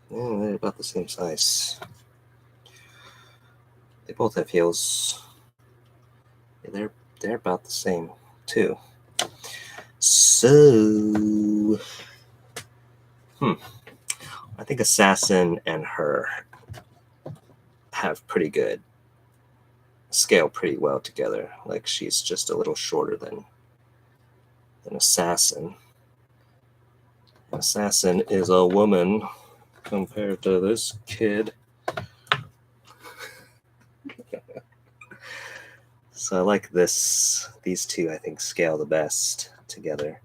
Yeah, they're about the same size. They both have heels. Yeah, they're about the same too. So, I think Assassin and her have pretty good scale pretty well together. Like she's just a little shorter than Assassin. Assassin is a woman compared to this kid. So I like these two, I think, scale the best together.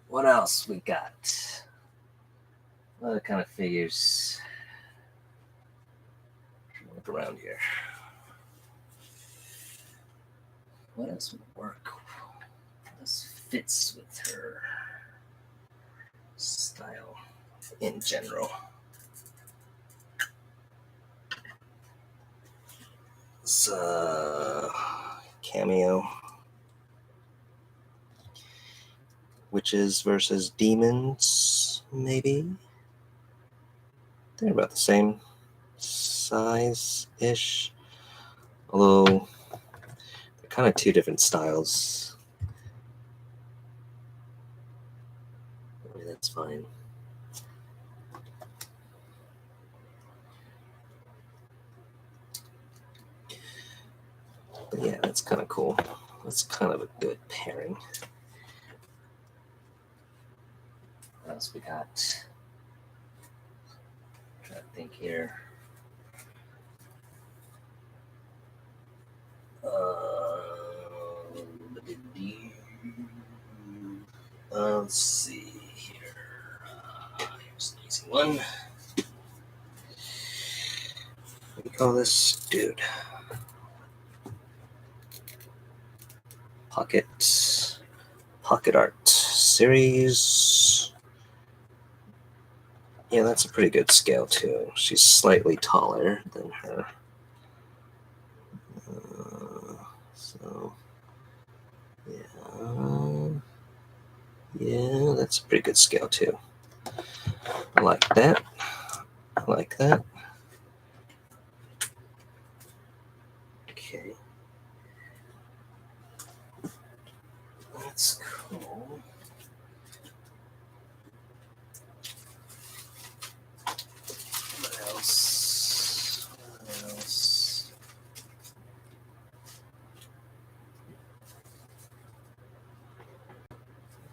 What else we got? What other kind of figures? Look around here. What else would work? What else fits with her style in general? It's cameo. Witches versus demons, maybe. They're about the same size-ish. Although they're kind of two different styles. That's fine. But yeah, that's kind of cool. That's kind of a good pairing. What else we got? I'm trying to think here. Let's see here. Here's an easy one. What do you call this? Dude. Pocket Art Series. Yeah, that's a pretty good scale too. She's slightly taller than her. So, yeah, that's a pretty good scale too. I like that. I like that. Okay. That's cool. What else? What else?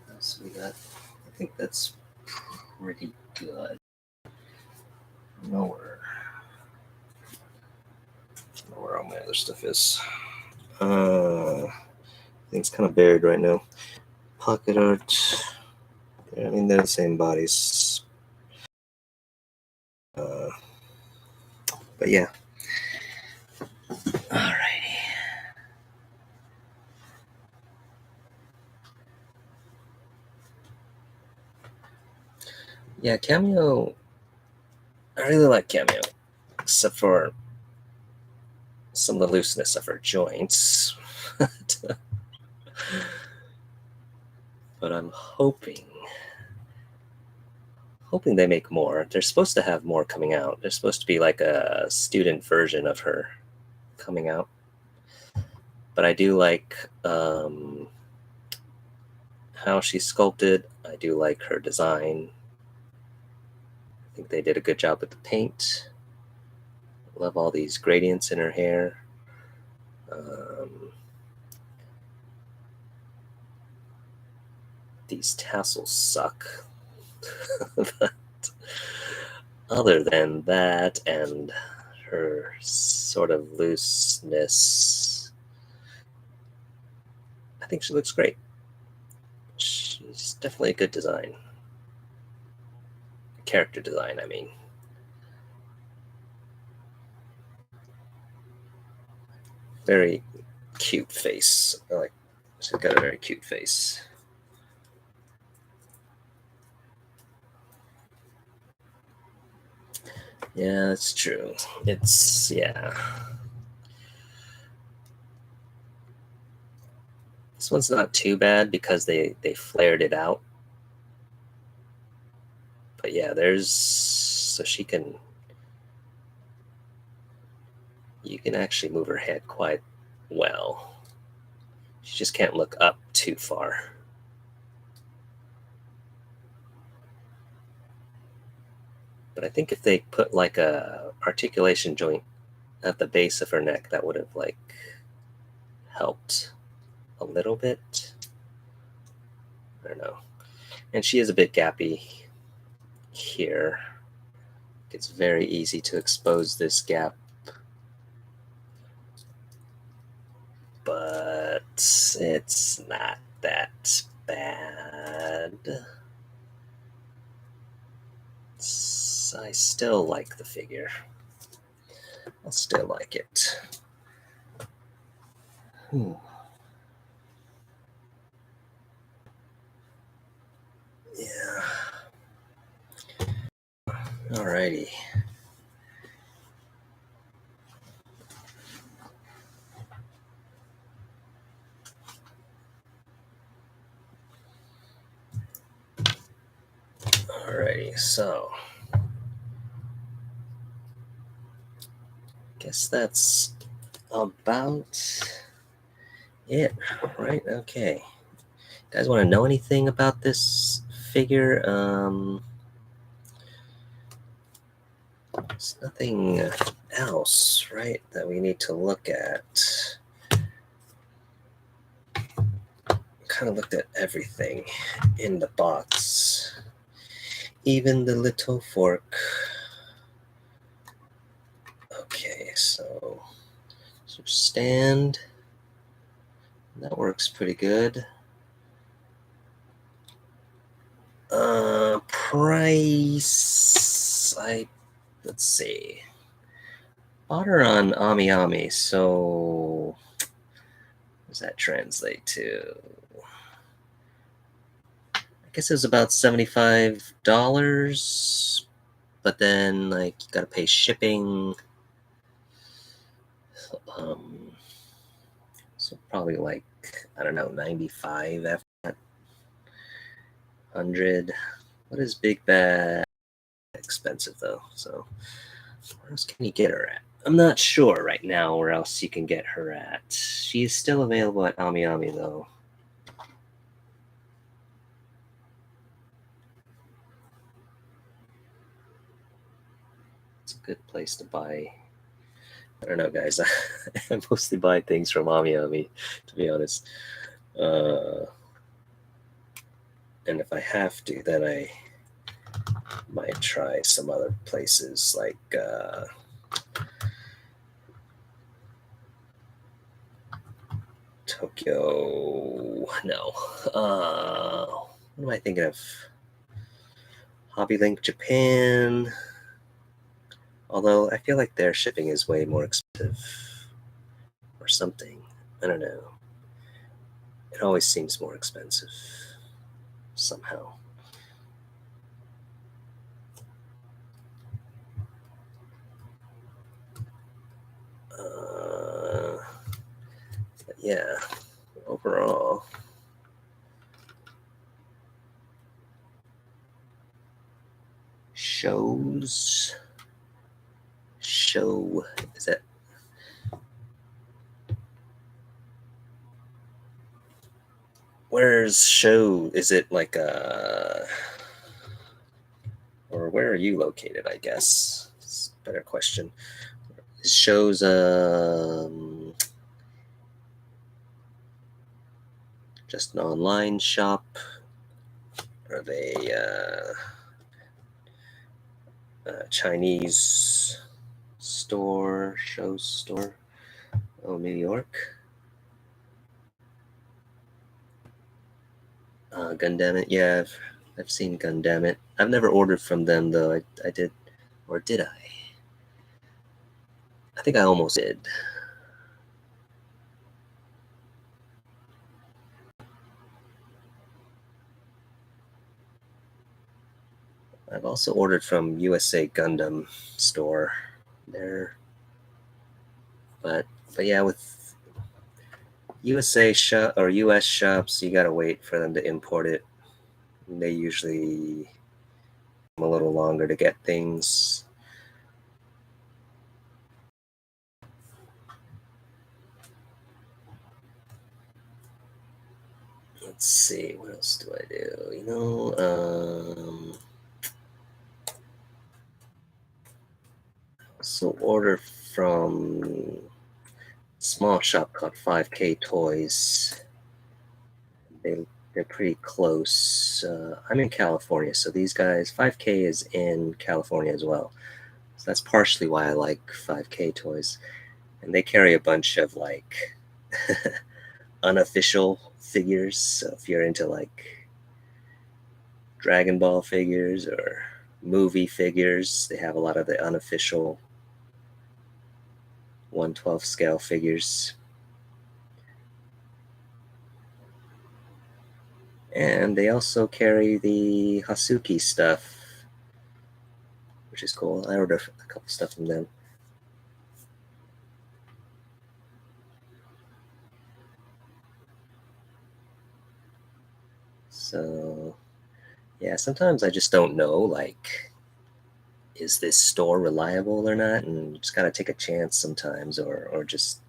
What else we got? I think that's pretty good. Nowhere all my other stuff is. I think it's kind of buried right now. Pocket Art. I mean, they're the same bodies. But yeah. Alrighty. Yeah, Cameo. I really like Cameo, except for some of the looseness of her joints. But I'm hoping they make more. They're supposed to have more coming out. There's supposed to be like a student version of her coming out. But I do like how she's sculpted. I do like her design. I think they did a good job with the paint. Love all these gradients in her hair. These tassels suck. But other than that and her sort of looseness, I think she looks great. She's definitely a good design. Character design, I mean. Very cute face. She's got a very cute face. Yeah, that's true. Yeah. This one's not too bad because they flared it out. But yeah, so you can actually move her head quite well. She just can't look up too far. But I think if they put like a articulation joint at the base of her neck, that would have like helped a little bit. I don't know. And she is a bit gappy here. It's very easy to expose this gap. But it's not that bad. I still like the figure. I'll still like it. Yeah. Alrighty. Alrighty, so guess that's about it, right? Okay. You guys want to know anything about this figure. There's nothing else, right, that we need to look at. Kind of looked at everything in the box, even the little fork. Okay, so stand. That works pretty good. Price. Let's see. Bought her on AmiAmi, so what does that translate to? I guess it was about $75, but then like you gotta pay shipping. So probably like, I don't know, 95 after that. 100. What is Big Bad? Expensive though. So where else can you get her at? I'm not sure right now where else you can get her at. She is still available at AmiAmi though. It's a good place to buy. I don't know, guys. I mostly buy things from AmiAmi, to be honest. And if I have to, then I might try some other places like Tokyo. No. What am I thinking of? Hobby Link Japan. Although I feel like their shipping is way more expensive or something. I don't know. It always seems more expensive somehow. But yeah, overall. Shows. Show. Is that? Where's show? Is it like a? Or where are you located, I guess? It's a better question. Shows just an online shop? Are they Chinese store, show store? Oh, New York. Gundam. Yeah, I've seen Gundam. I've never ordered from them though. I did, or did I? I think I almost did. I've also ordered from USA Gundam store there, but yeah, with USA shop or US shops, you gotta wait for them to import it. They usually a little longer to get things. Let's see, what else do I do? You know, also order from a small shop called 5K Toys. They're pretty close. I'm in California, so these guys, 5K is in California as well. So that's partially why I like 5K Toys. And they carry a bunch of like unofficial figures. So if you're into like Dragon Ball figures or movie figures, they have a lot of the unofficial 1/12 scale figures. And they also carry the Hasuki stuff, which is cool. I ordered a couple stuff from them. So, yeah, sometimes I just don't know, like, is this store reliable or not? And you just gotta take a chance sometimes, or just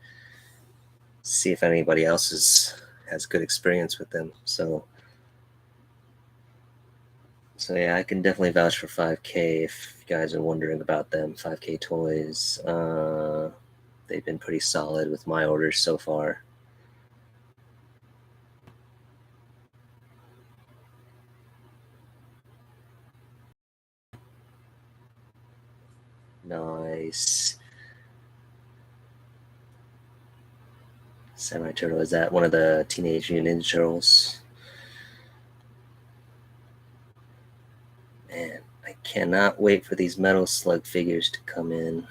see if anybody else has good experience with them. So, So yeah, I can definitely vouch for 5K if you guys are wondering about them. 5K toys. They've been pretty solid with my orders so far. Nice. Samurai Turtle, is that one of the Teenage Mutant Ninja Turtles? Man, I cannot wait for these Metal Slug figures to come in.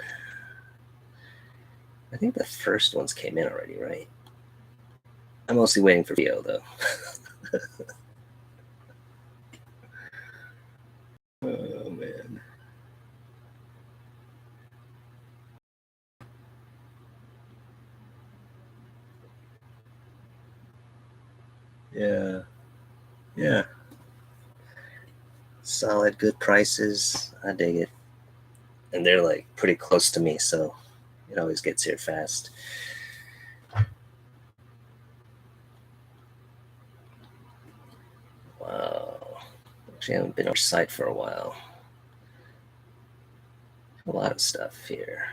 I think the first ones came in already, right? I'm mostly waiting for Rio, though. Oh, man. Yeah. Yeah. Solid, good prices. I dig it. And they're like pretty close to me, so it always gets here fast. Wow. Actually, I haven't been on our site for a while. A lot of stuff here.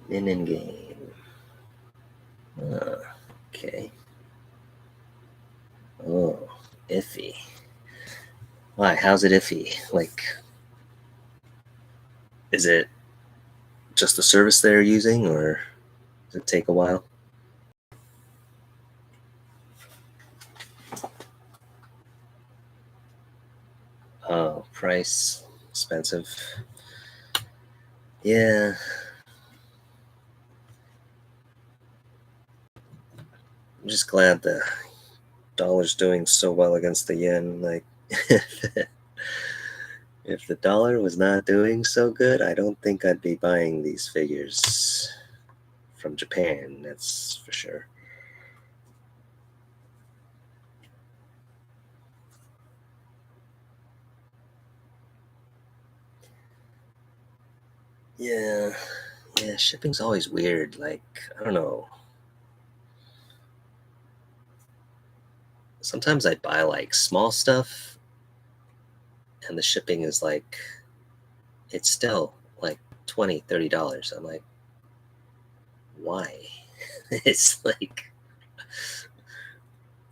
In game. Okay. Oh, iffy. Why? How's it iffy? Like, is it just the service they're using, or does it take a while? Oh, price, expensive. Yeah. I'm just glad the dollar's doing so well against the yen. Like, if the dollar was not doing so good, I don't think I'd be buying these figures from Japan, that's for sure. Yeah, yeah, shipping's always weird. Like, I don't know. Sometimes I buy like small stuff and the shipping is like, it's still like $20, $30. I'm like, why? It's like,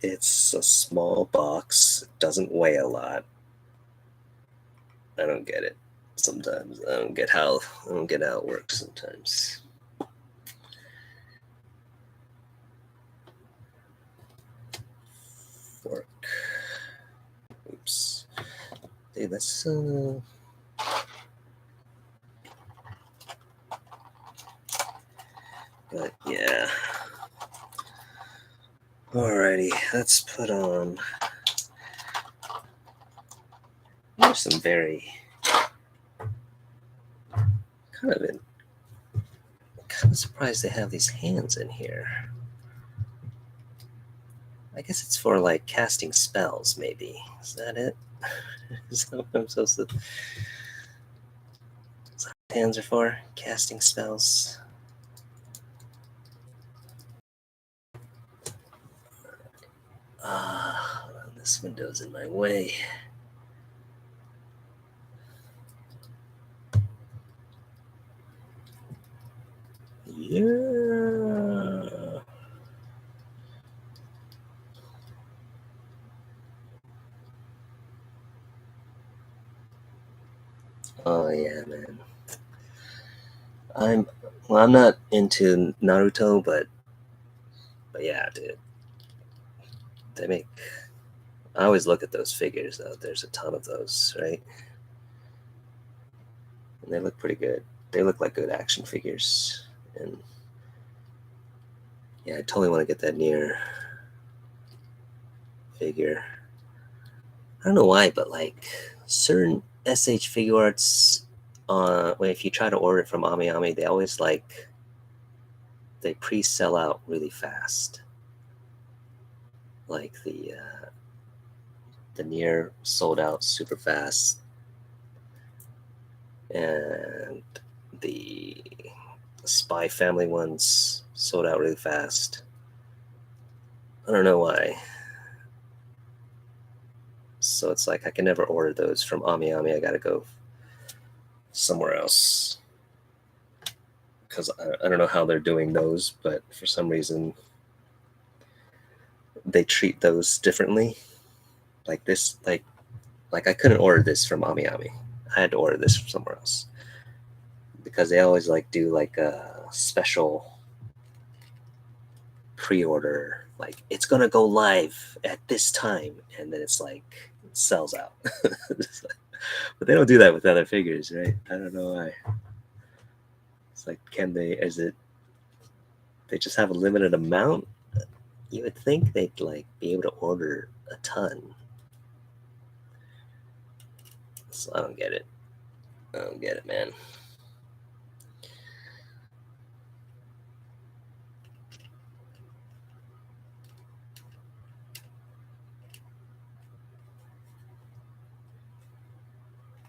it's a small box, it doesn't weigh a lot. I don't get it. Sometimes I don't get how it works sometimes. Fork. Oops. Dude, that's but yeah. Alrighty, let's put on. There's some very kind of in. Kind of surprised they have these hands in here. I guess it's for like casting spells, maybe. Is that it? Is that what I'm supposed to? Is that what hands are for? Casting spells. Ah, this window's in my way. Yeah. Oh yeah, man. I'm I'm not into Naruto, but yeah, dude. They make. I always look at those figures though. There's a ton of those, right? And they look pretty good. They look like good action figures. And yeah, I totally want to get that near figure. I don't know why, but like certain SH figure arts, when if you try to order it from Ami Ami, they always like they pre-sell out really fast. Like the near sold out super fast, and the Spy Family ones sold out really fast. I don't know why. So it's like I can never order those from AmiAmi. I gotta go somewhere else. Because I don't know how they're doing those, but for some reason they treat those differently. Like this, like I couldn't order this from AmiAmi. I had to order this from somewhere else. Because they always like do like a special pre-order, like it's gonna go live at this time, and then it's like it sells out. But they don't do that with other figures, right? I don't know why. It's like, they just have a limited amount? You would think they'd like be able to order a ton. So I don't get it. I don't get it, man.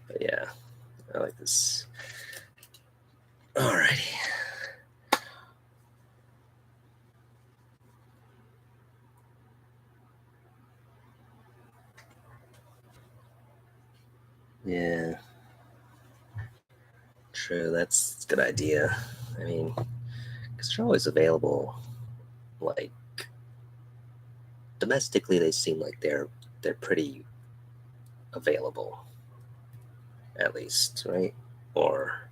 But yeah, I like this. Alrighty. Yeah. True, that's a good idea. I mean, because they're always available. Like, domestically, they seem like they're pretty available, at least, right? Or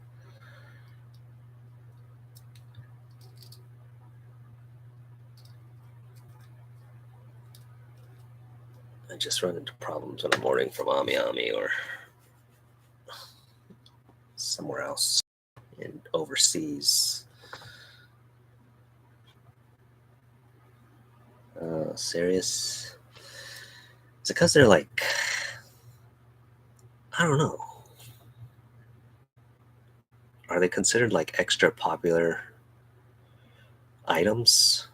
I just run into problems when I'm ordering from AmiAmi or somewhere else in overseas. Serious? Is it because they're like, I don't know. Are they considered like extra popular items?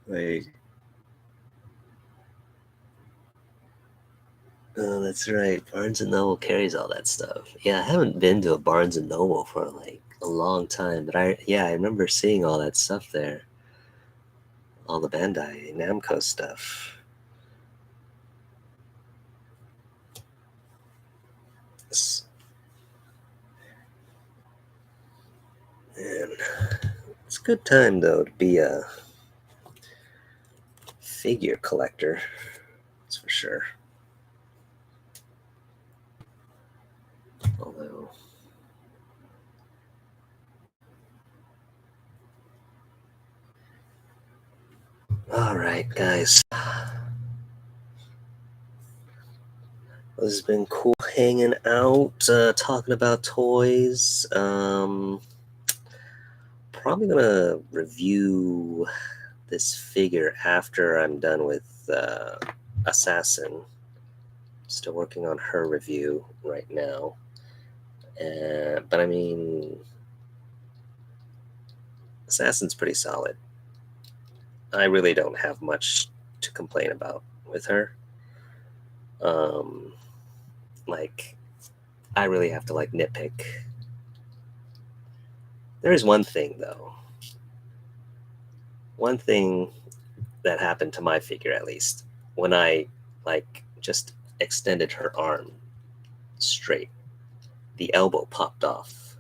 Like, oh, that's right. Barnes and Noble carries all that stuff. Yeah, I haven't been to a Barnes and Noble for like a long time, but I remember seeing all that stuff there. All the Bandai Namco stuff. Man, it's a good time though to be a figure collector. That's for sure. Although, all right, guys. This has been cool hanging out, talking about toys. Probably gonna review this figure after I'm done with Assassin. Still working on her review right now. But I mean, Assassin's pretty solid. I really don't have much to complain about with her. Like, I really have to like nitpick. There is one thing though. One thing that happened to my figure, at least, when I like just extended her arm straight, the elbow popped off.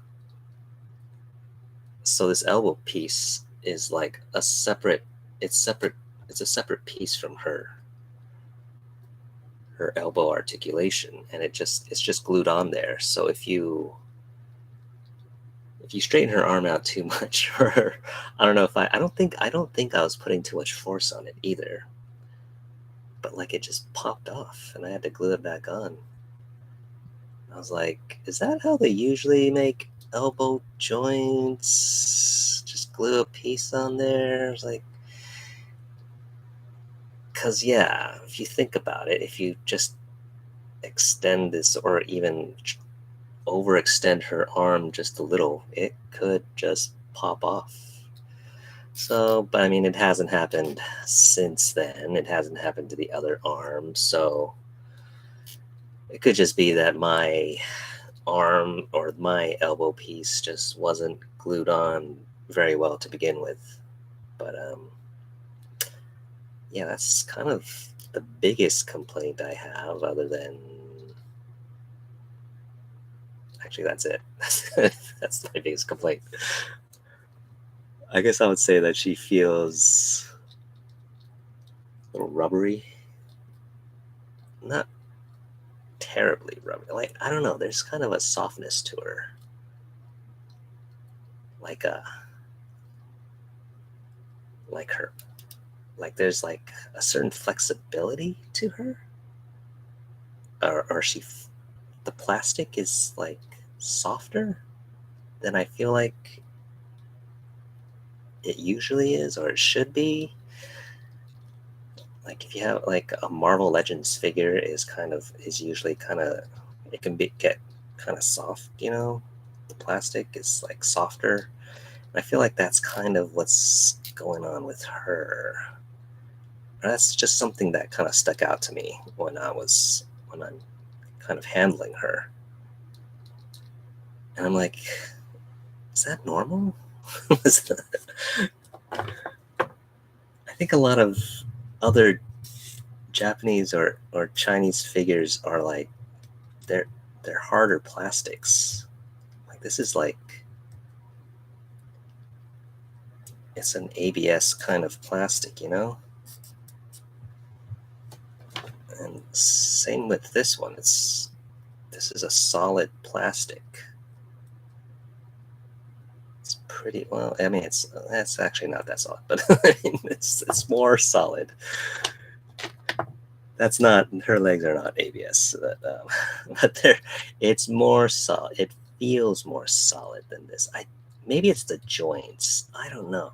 So this elbow piece is like a separate. It's separate. It's a separate piece from her elbow articulation, and it's just glued on there. So if you straighten her arm out too much, or I don't know if I don't think I was putting too much force on it either. But like it just popped off, and I had to glue it back on. I was like, is that how they usually make elbow joints? Just glue a piece on there? I was like, because yeah, if you think about it, if you just extend this or even overextend her arm just a little, it could just pop off. So, but I mean, it hasn't happened since then. It hasn't happened to the other arm. So It could just be that my arm or my elbow piece just wasn't glued on very well to begin with. But yeah, that's kind of the biggest complaint I have, other than, actually, that's it. That's my biggest complaint. I guess I would say that she feels a little rubbery. Not terribly rubbery. Like, I don't know, there's kind of a softness to her. Like her, like there's like a certain flexibility to her. Or the plastic is like softer than I feel like it usually is, or it should be. Like if you have like a Marvel Legends figure is usually kind of, it can get kind of soft, you know. The plastic is like softer. And I feel like that's kind of what's going on with her. That's just something that kind of stuck out to me when I'm kind of handling her. And I'm like, is that normal? I think a lot of other Japanese or Chinese figures are like, they're harder plastics. Like this is like, it's an ABS kind of plastic, you know? And same with this one. This is a solid plastic. It's pretty well. I mean, it's actually not that solid, but I mean, it's more solid. That's not, her legs are not ABS, but it's more solid. It feels more solid than this. Maybe it's the joints. I don't know.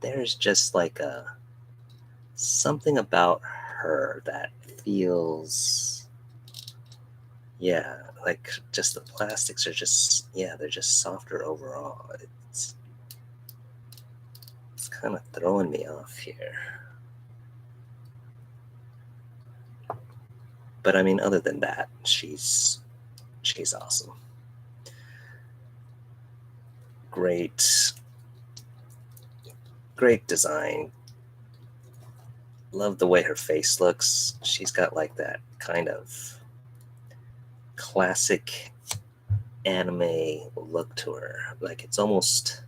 There's just like something about her that feels, yeah, like just the plastics are just, yeah, they're just softer overall. It's kind of throwing me off here. But I mean, other than that, she's awesome. Great design. Love the way her face looks. She's got like that kind of classic anime look to her. Like it's almost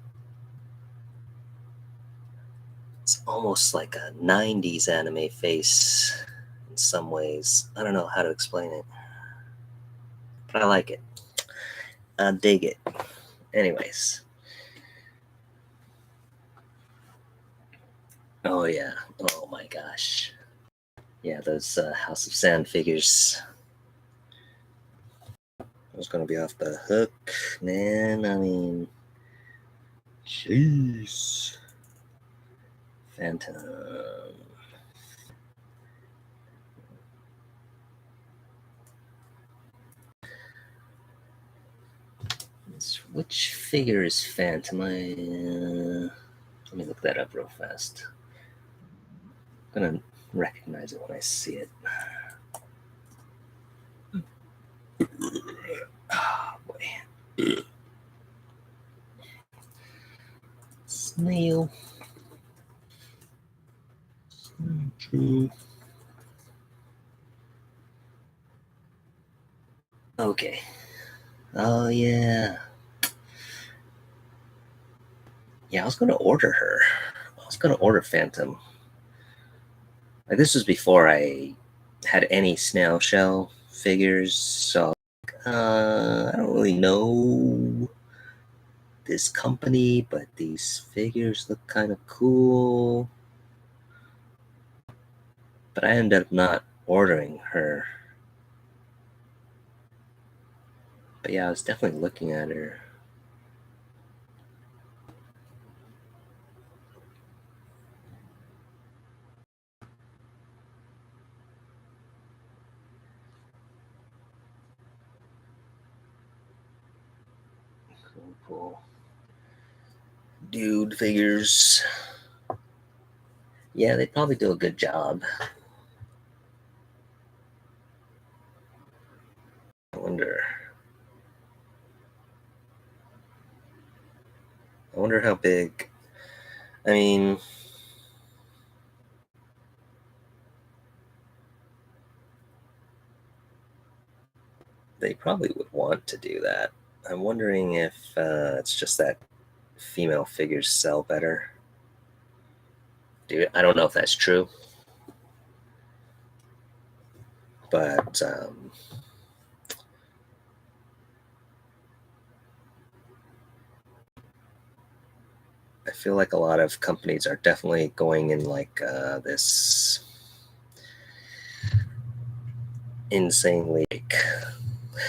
like a 90s anime face in some ways. I don't know how to explain it, but I like it. I dig it. Anyways. Oh yeah. Oh my gosh. Yeah, those House of Sand figures. I was gonna be off the hook, man. I mean, jeez. Phantom. Which figure is Phantom? Let me look that up real fast. I'm gonna recognize it when I see it. Oh boy. Snail. True. Okay. Oh yeah. Yeah, I was gonna order her. I was gonna order Phantom. Like this was before I had any snail shell figures, so I don't really know this company, but these figures look kind of cool. But I ended up not ordering her. But yeah, I was definitely looking at her. Cool. Dude figures. Yeah, they probably do a good job. I wonder how big. I mean, they probably would want to do that. I'm wondering if it's just that female figures sell better. Dude, I don't know if that's true, but I feel like a lot of companies are definitely going in like this insanely like,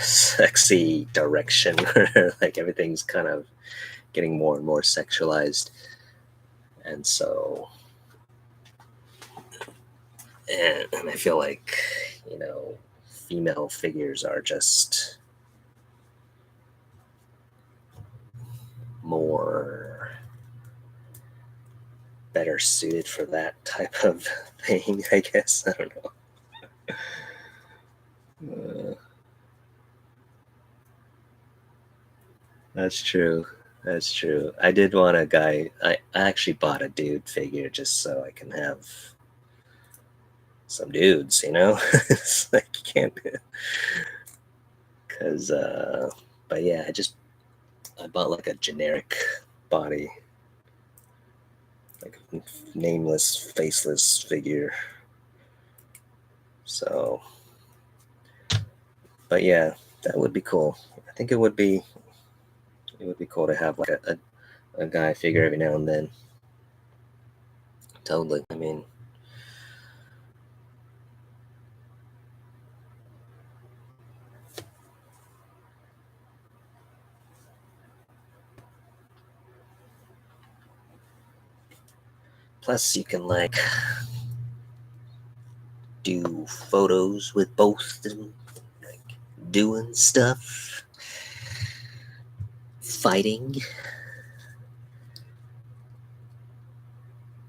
sexy direction where like everything's kind of getting more and more sexualized. And so, and I feel like, you know, female figures are just more better suited for that type of thing, I guess. I don't know. That's true. That's true. I did want a guy. I actually bought a dude figure just so I can have some dudes, you know? It's like you can't. Because, but yeah, I bought like a generic body, like a nameless, faceless figure. So, but yeah, that would be cool. I think it would be cool to have like a guy figure every now and then. Totally. I mean, plus you can like do photos with both of them, like doing stuff, fighting.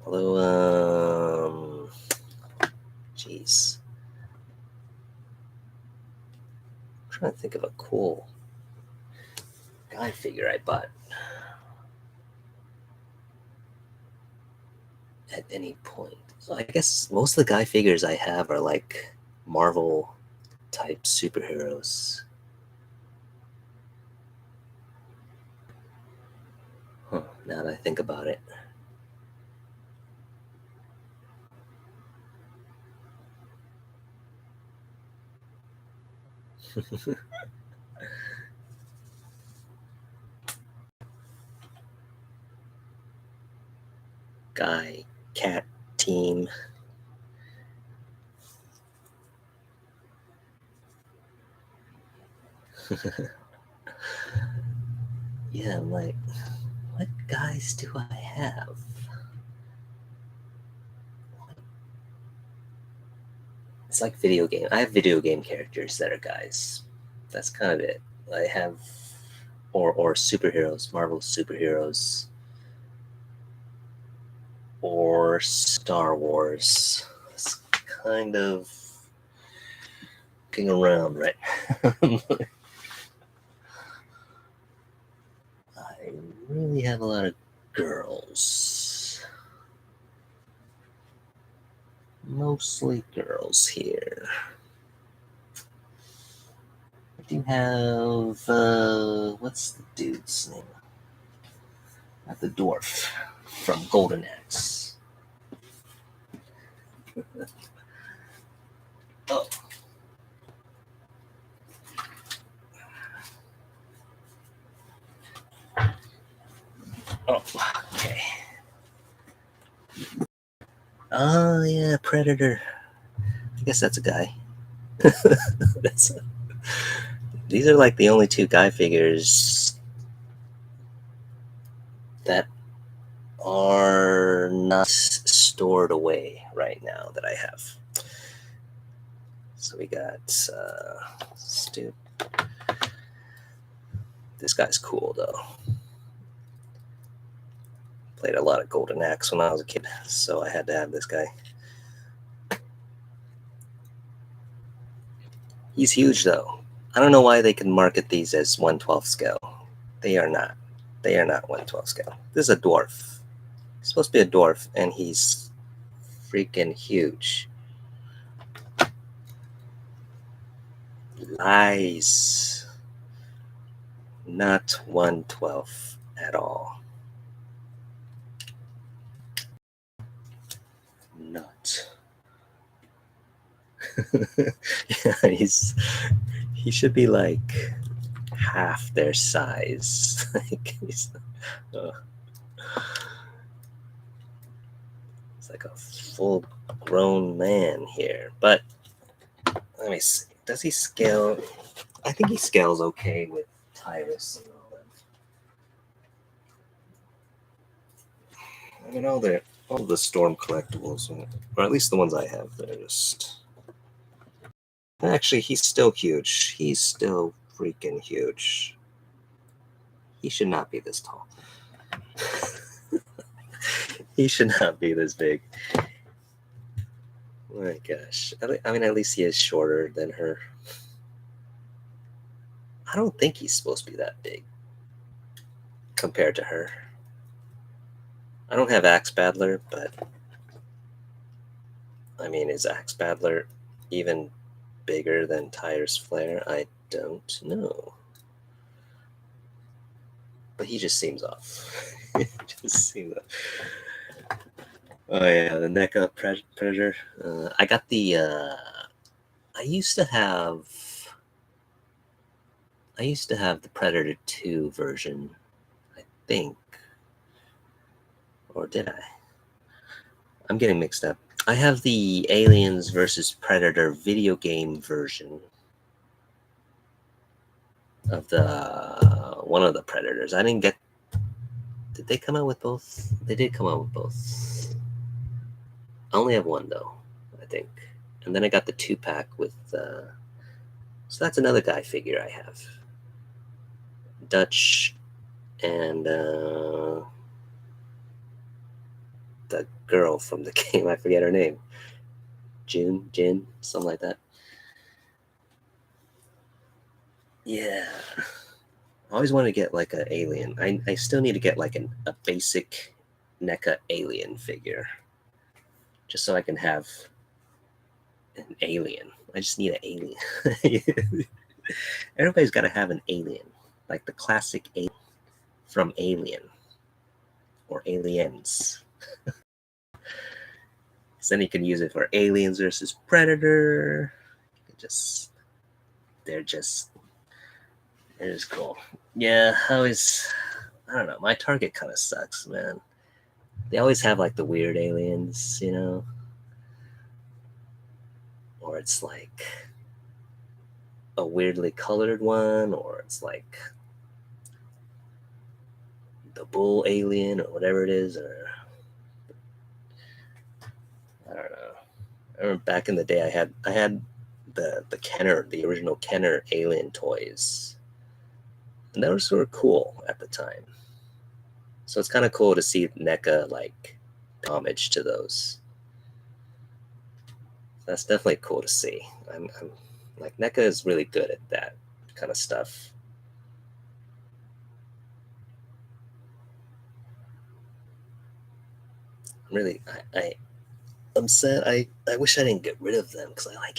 Although, jeez, I'm trying to think of a cool guy figure I bought at any point. So I guess most of the guy figures I have are like Marvel type superheroes. Huh, now that I think about it. Guy, cat, team. Yeah, I'm like, what guys do I have? It's like video game. I have video game characters that are guys. That's kind of it. I have, or superheroes, Marvel superheroes, or Star Wars. It's kind of looking around, right? I really have a lot of girls. Mostly girls here. I do have, what's the dude's name? Not the dwarf from Golden Axe. Oh, oh, okay. Oh yeah, Predator. I guess that's a guy. That's these are like the only two guy figures that are not stored away right now that I have. So we got Stu. This guy's cool though. Played a lot of Golden Axe when I was a kid, so I had to have this guy. He's huge though. I don't know why they can market these as 1/12 scale. They are not. They are not 1/12 scale. This is a dwarf. He's supposed to be a dwarf, and he's freaking huge. Lies. Not 1/12 at all. Not. Yeah, he should be like half their size. Like he's like a full-grown man here. But let me see. Does he scale? I think he scales okay with Tyrus and all that. I mean, all the Storm collectibles, or at least the ones I have, they're just. Actually, he's still huge. He's still freaking huge. He should not be this tall. He should not be this big. Oh my gosh. I mean, at least he is shorter than her. I don't think he's supposed to be that big compared to her. I don't have Axe Battler, but I mean, is Axe Battler even bigger than Tyre's Flare? I don't know. But he just seems off. Just seems off. Oh yeah, the NECA Predator. I got the. I used to have the Predator 2 version, I think, or did I? I'm getting mixed up. I have the Aliens versus Predator video game version of one of the Predators. I didn't get. Did they come out with both? They did come out with both. I only have one though, I think. And then I got the 2-pack with. So that's another guy figure I have. Dutch and the girl from the game. I forget her name. Jin, something like that. Yeah. I always wanted to get like an alien. I still need to get like a basic NECA alien figure. Just so I can have an alien. I just need an alien. Everybody's got to have an alien. Like the classic alien from Alien. Or Aliens. So then you can use it for Aliens versus Predator. They're just cool. Yeah, I don't know. My Target kind of sucks, man. They always have like the weird aliens, you know? Or it's like a weirdly colored one, or it's like the bull alien, or whatever it is, or I don't know. I remember back in the day, I had the Kenner, the original Kenner alien toys, and those were cool at the time. So it's kind of cool to see NECA like homage to those. That's definitely cool to see. I'm like NECA is really good at that kind of stuff. Really, I'm sad. I wish I didn't get rid of them because I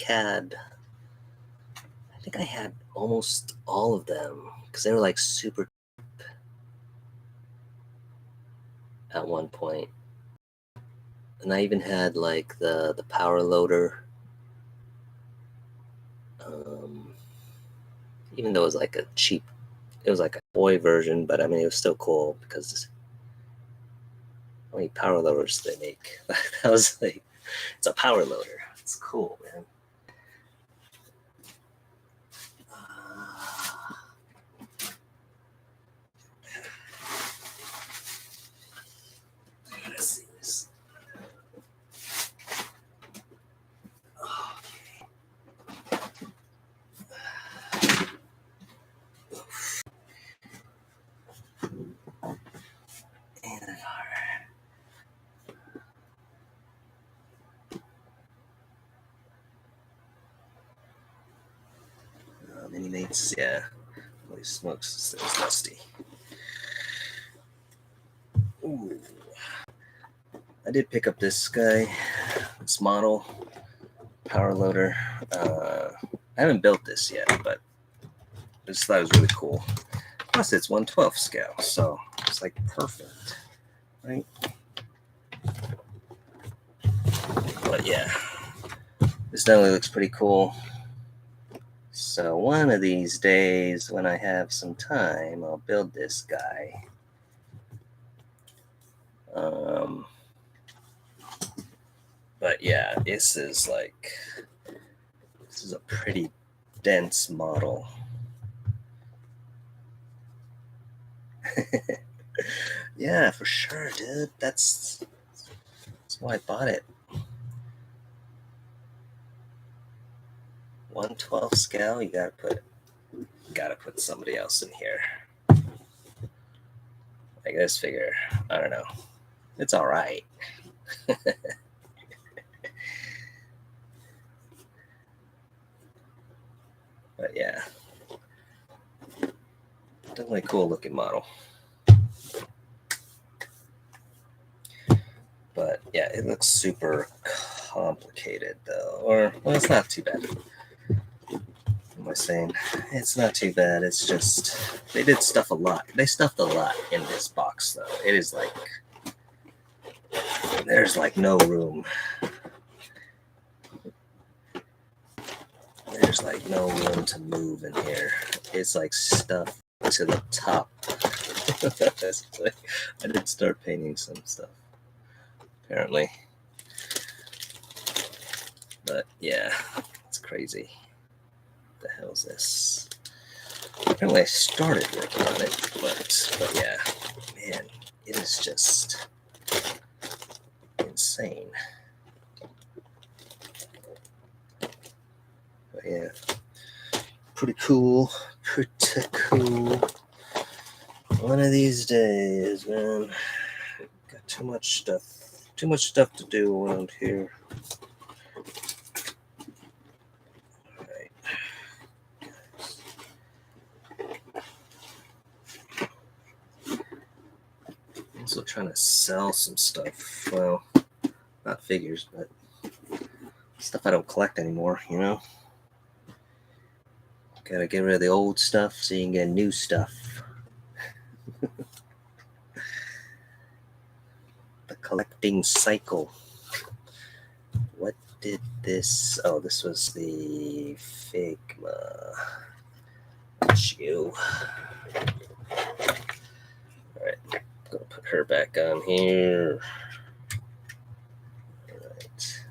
think I had almost all of them because they were like super at one point. And I even had like the power loader. Even though it was like it was like a boy version, but I mean it was still cool because how many power loaders they make? That was like, it's a power loader. It's cool, man. Let's see this. Mini mates, yeah. Holy smokes, it's dusty. Ooh. I did pick up this guy, this model, power loader. I haven't built this yet, but I just thought it was really cool. Plus, it's 1/12 scale, so it's like perfect, right? But yeah, this definitely looks pretty cool. So one of these days, when I have some time, I'll build this guy. But yeah, this is a pretty dense model. Yeah, for sure, dude. That's why I bought it. 1/12 scale. You gotta put somebody else in here. I guess figure. I don't know. It's all right. But yeah, definitely a cool looking model. But yeah, it looks super complicated though. Or, well, it's not too bad. What am I saying? It's not too bad. It's just they did stuff a lot. They stuffed a lot in this box though. It is like there's like no room. There's like no room to move in here. It's like stuff to the top. I did start painting some stuff, apparently. But yeah, it's crazy. What the hell is this? Apparently I started working on it, but yeah, man, it is just insane. But yeah, pretty cool. Pretty cool. One of these days, man. Got too much stuff to do around here. Alright. I'm also trying to sell some stuff. Well, not figures, but stuff I don't collect anymore, you know? Gotta get rid of the old stuff so you can get new stuff. The collecting cycle. What did this? Oh, this was the Figma. Chew. Alright, gonna put her back on here. Alright.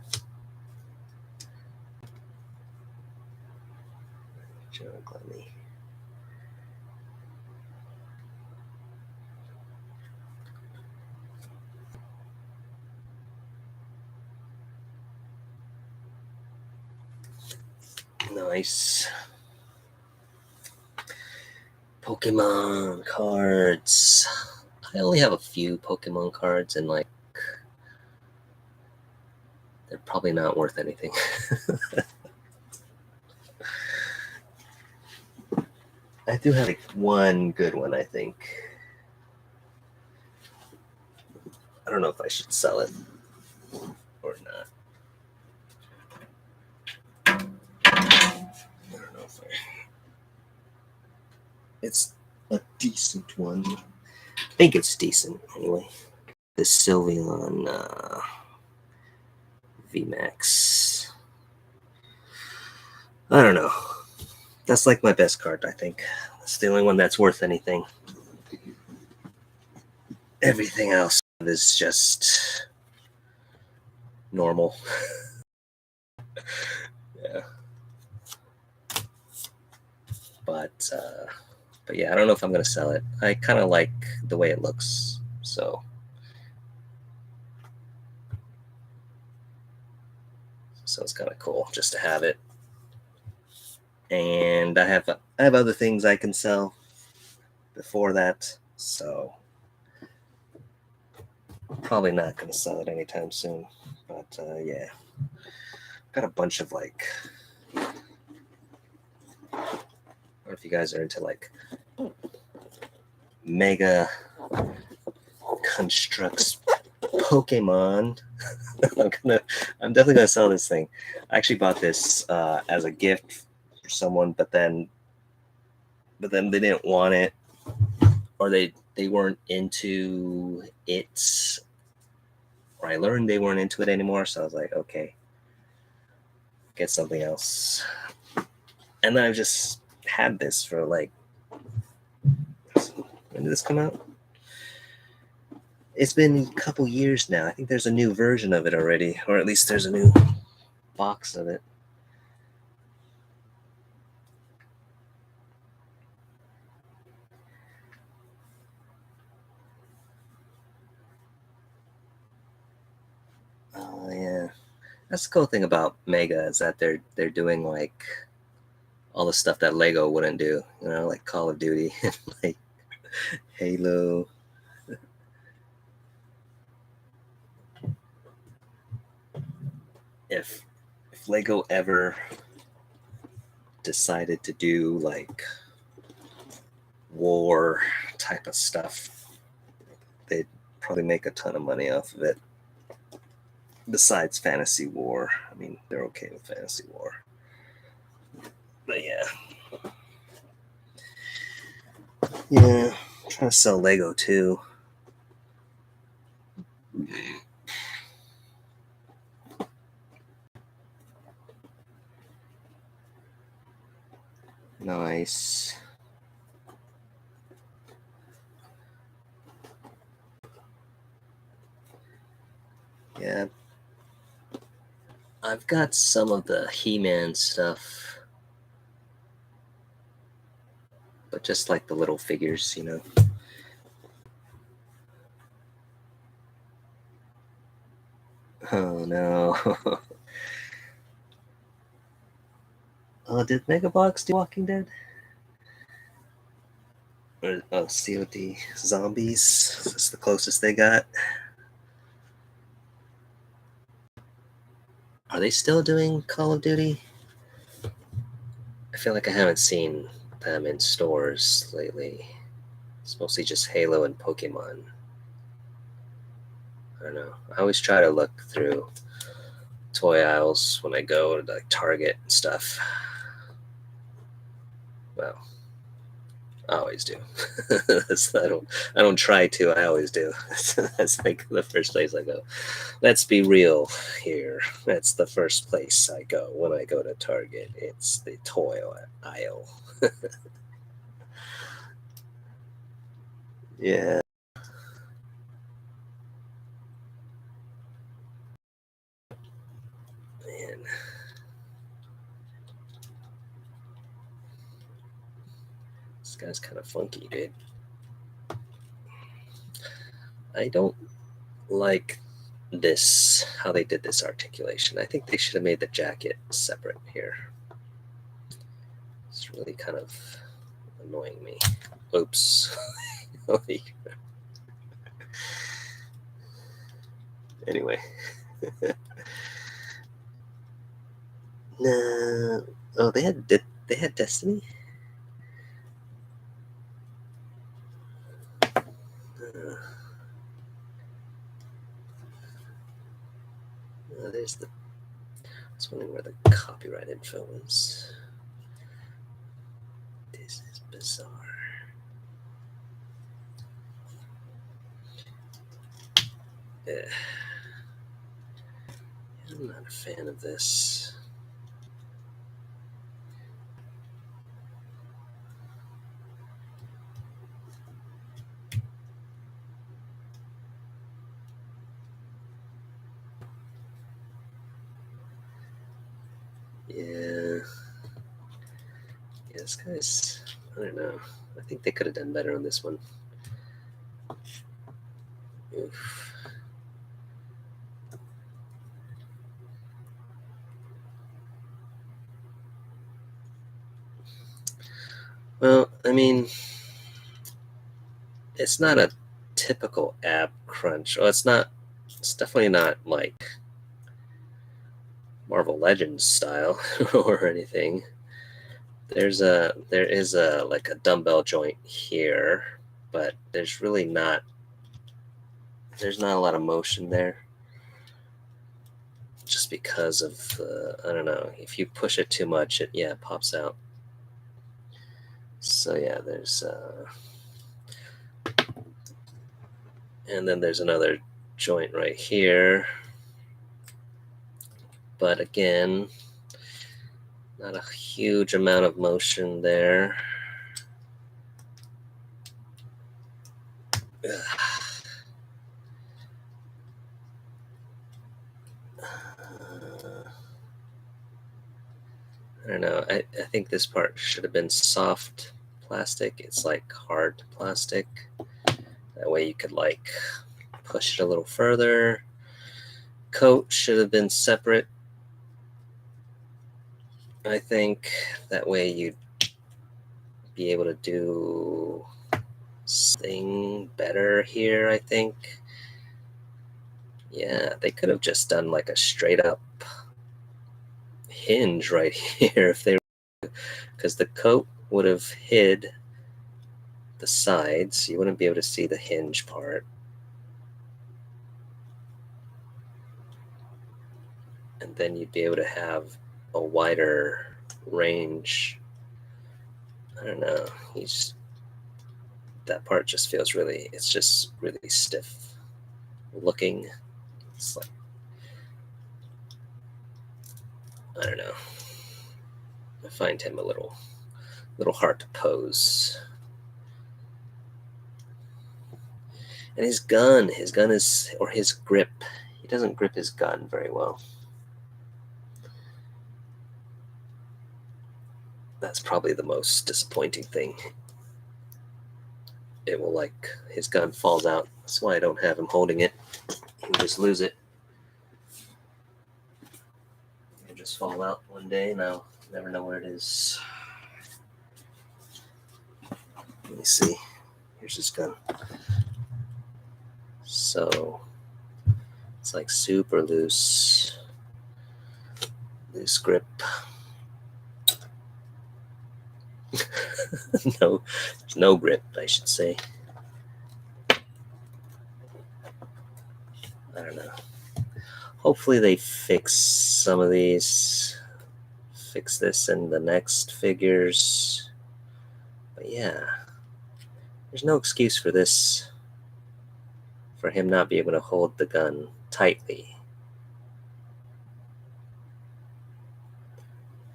Let me. Nice. Pokemon cards. I only have a few Pokemon cards, and like, they're probably not worth anything. I do have like one good one, I think. I don't know if I should sell it or not. I don't know if it's a decent one. I think it's decent anyway. The Sylveon VMAX. I don't know. That's like my best card, I think. It's the only one that's worth anything. Everything else is just normal. Yeah. But yeah, I don't know if I'm gonna sell it. I kind of like the way it looks, so it's kind of cool just to have it. And I have other things I can sell before that, so probably not gonna sell it anytime soon. But yeah, got a bunch of like. I don't know if you guys are into like mega constructs Pokemon. I'm definitely gonna sell this thing. I actually bought this as a gift for someone, but then they didn't want it, or they weren't into it, or I learned they weren't into it anymore. So I was like, okay, get something else. And then I've just had this for like, when did this come out? It's been a couple years now. I think there's a new version of it already, or at least there's a new box of it. Oh yeah, that's the cool thing about Mega is that they're doing like all the stuff that Lego wouldn't do. You know, like Call of Duty, like Halo. If Lego ever decided to do like war type of stuff, they'd probably make a ton of money off of it. Besides fantasy war, I mean, they're okay with fantasy war. But yeah, I'm trying to sell Lego too. Nice. Yeah, I've got some of the He-Man stuff, but just like the little figures, you know. Oh no. Oh, did Megabox do Walking Dead? Or COD Zombies? That's the closest they got. Are they still doing Call of Duty? I feel like I haven't seen them in stores lately. It's mostly just Halo and Pokemon. I don't know. I always try to look through toy aisles when I go to like Target and stuff. Well, I always do. I don't try to. I always do. That's like the first place I go. Let's be real here. That's the first place I go when I go to Target. It's the toy aisle. Yeah. Man. This guy's kind of funky, dude. I don't like this, how they did this articulation. I think they should have made the jacket separate here. It's really kind of annoying me. Oops. Anyway. No. Oh, they had Destiny? There's the. I was wondering where the copyright info is. This is bizarre. Yeah. I'm not a fan of this. Yeah. This guy's. I don't know. I think they could have done better on this one. Oof. Well, I mean, it's not a typical ab crunch. Well, it's not. It's definitely not like Marvel Legends style or anything. There is a like a dumbbell joint here, but there's really not there's not a lot of motion there. Just because of, I don't know, if you push it too much, it pops out. So yeah, there's, and then there's another joint right here. But again, not a huge amount of motion there. I don't know. I think this part should have been soft plastic. It's like hard plastic. That way you could like push it a little further. Coat should have been separate. I think that way you'd be able to do something better here, I think. Yeah, they could have just done like a straight up hinge right here if they were, because the coat would have hid the sides. You wouldn't be able to see the hinge part. And then you'd be able to have a wider range. I don't know. That part just feels really, it's just really stiff looking. It's like, I don't know. I find him a little hard to pose. And his gun is, or his grip, he doesn't grip his gun very well. That's probably the most disappointing thing. It will like, his gun falls out. That's why I don't have him holding it. He'll just lose it. It'll just fall out one day and I'll never know where it is. Let me see. Here's his gun. So it's like super loose grip. No, there's no grip, I should say. I don't know. Hopefully they fix some of these, fix this in the next figures. But yeah, there's no excuse for this, for him not being able to hold the gun tightly.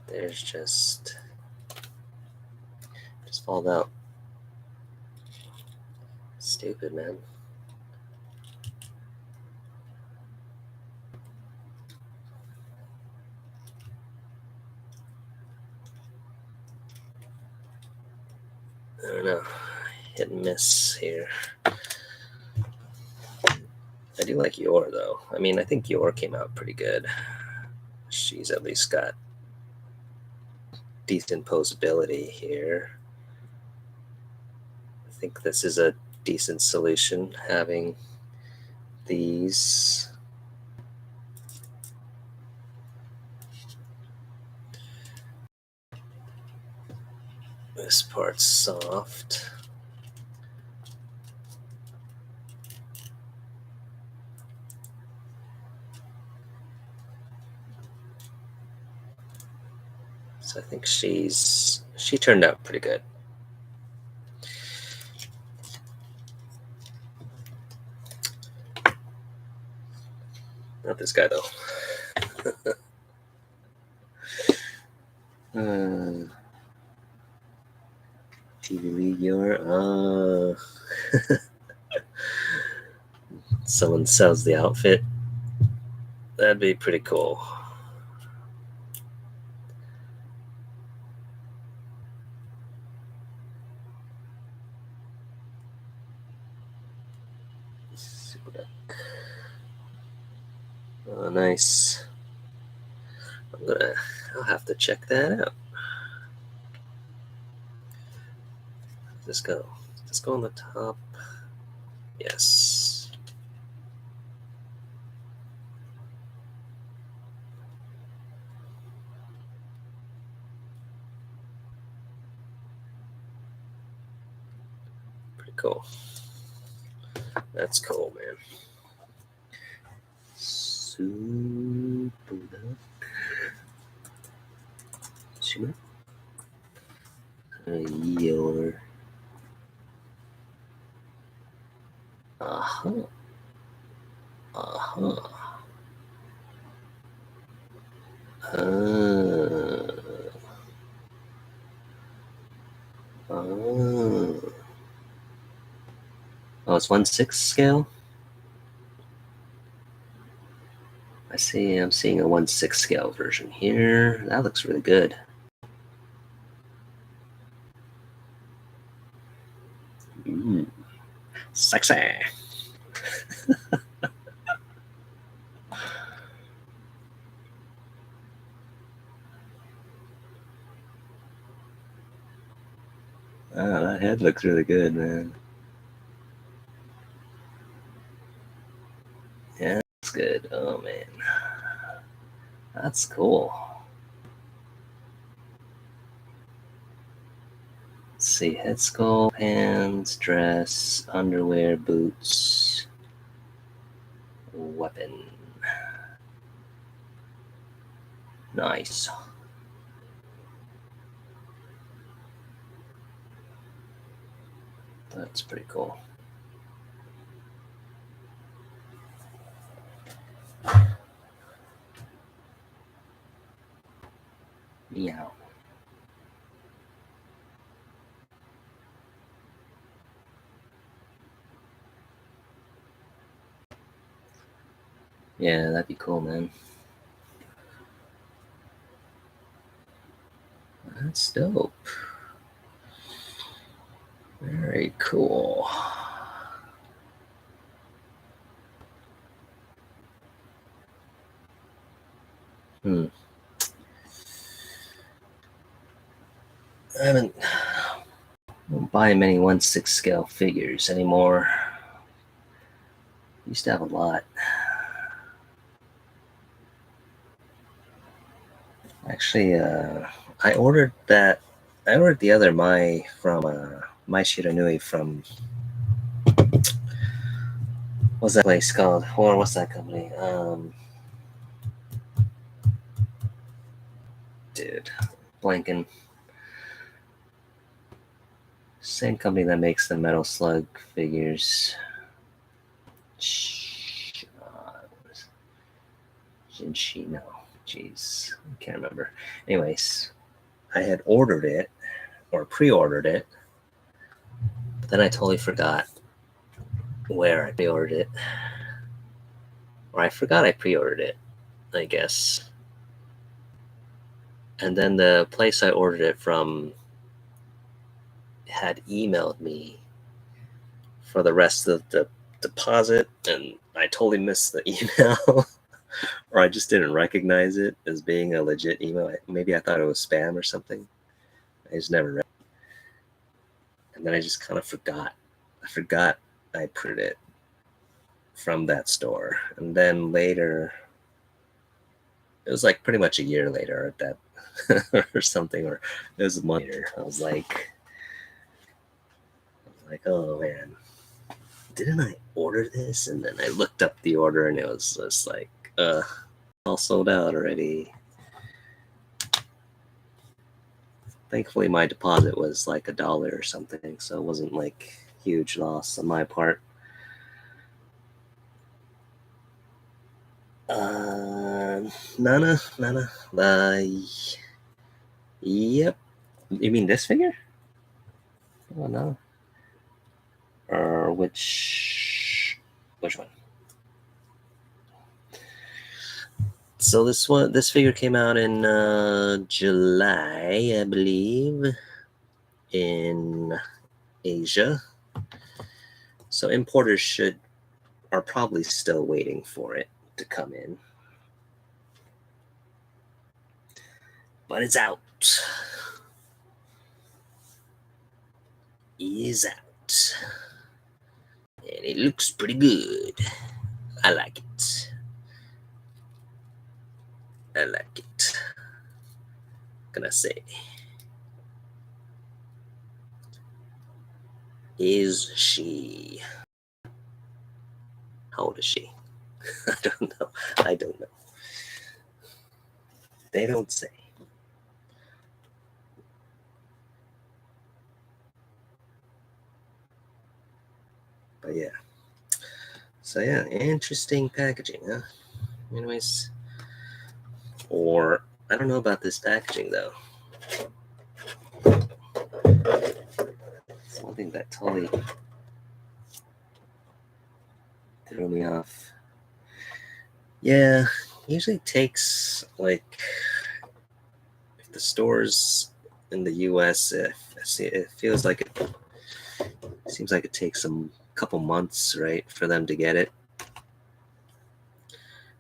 There's just fall out. Stupid, man. I don't know. Hit and miss here. I do like Yor, though. I mean, I think Yor came out pretty good. She's at least got decent posability here. I think this is a decent solution, having these. This part's soft. So I think she turned out pretty good. Not this guy, though. TV League Yor. Someone sells the outfit. That'd be pretty cool. Oh, nice. I'll have to check that out. Let's go. Let's go on the top. Yes. Pretty cool. That's cool, man. Your uh-huh. Uh-huh. Oh, it's 1/6 scale? I see, I'm seeing a 1/6 scale version here. That looks really good. Ooh, sexy. Oh, that head looks really good, man. Yeah, that's good. Oh, man. That's cool. Let's see. Head sculpt, pants, dress, underwear, boots, weapon. Nice. That's pretty cool. Meow. Yeah, that'd be cool, man. That's dope. Very cool. I haven't don't buy many 1/6 scale figures anymore. Used to have a lot. Actually, I ordered that. I ordered the other Mai from Mai Shiranui from what's that place called? Or what's that company? Dude, blanking. Same company that makes the Metal Slug figures. Jinshi, no. Jeez, I can't remember. Anyways, I had ordered it or pre-ordered it, but then I totally forgot where I pre-ordered it. Or I forgot I pre-ordered it, I guess. And then the place I ordered it from had emailed me for the rest of the deposit, and I totally missed the email. Or I just didn't recognize it as being a legit email. Maybe I thought it was spam or something. I just never read it. And then I just kind of forgot. I forgot I printed it from that store. And then later, it was like pretty much a year later at that or something, or it was a month later. I was like, oh man, didn't I order this? And then I looked up the order and it was just like, all sold out already. Thankfully, my deposit was like $1 or something, so it wasn't like huge loss on my part. Nana, yep. You mean this figure? Oh no. Or which one? So this figure came out in July, I believe, in Asia. So importers are probably still waiting for it to come in. But it's out. Is out. And it looks pretty good. I like it. I like it. What can I say? Is she? How old is she? I don't know. I don't know. They don't say. But yeah. So yeah, interesting packaging, huh? Anyways, or I don't know about this packaging though. It's one thing that totally threw me off. Yeah, usually takes like if the stores in the U.S. It feels like it seems like it takes some couple months, right, for them to get it,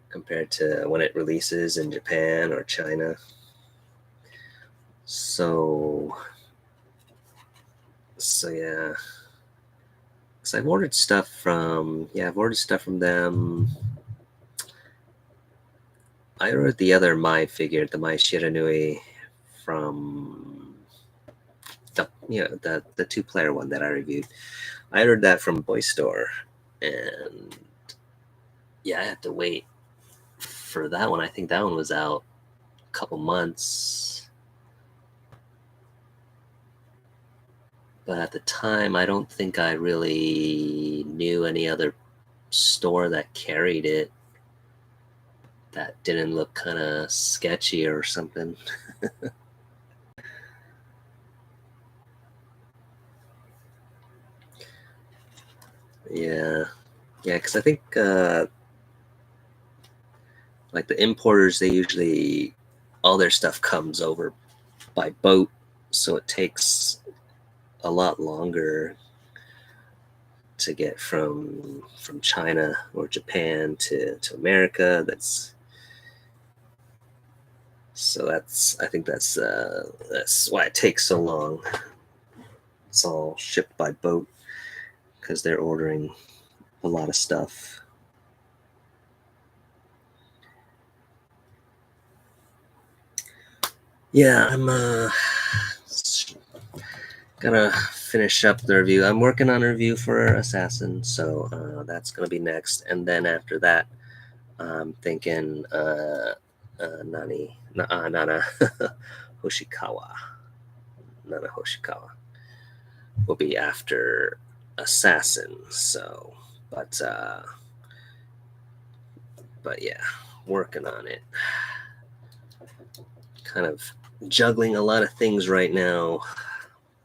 compared to when it releases in Japan or China. So yeah. So I've ordered stuff from them. I ordered the other Mai figure, the Mai Shiranui, from the 2-player one that I reviewed. I ordered that from Boy Store, and yeah, I had to wait for that one. I think that one was out a couple months, but at the time, I don't think I really knew any other store that carried it that didn't look kind of sketchy or something. Yeah, because I think like the importers, they usually all their stuff comes over by boat, so it takes a lot longer to get from China or Japan to America. I think that's why it takes so long. It's all shipped by boat because they're ordering a lot of stuff. Yeah, I'm gonna finish up the review. I'm working on a review for Assassin, so that's gonna be next. And then after that, I'm thinking Nana Hoshikawa. Nana Hoshikawa will be after Assassin. So, but yeah, working on it. Kind of juggling a lot of things right now,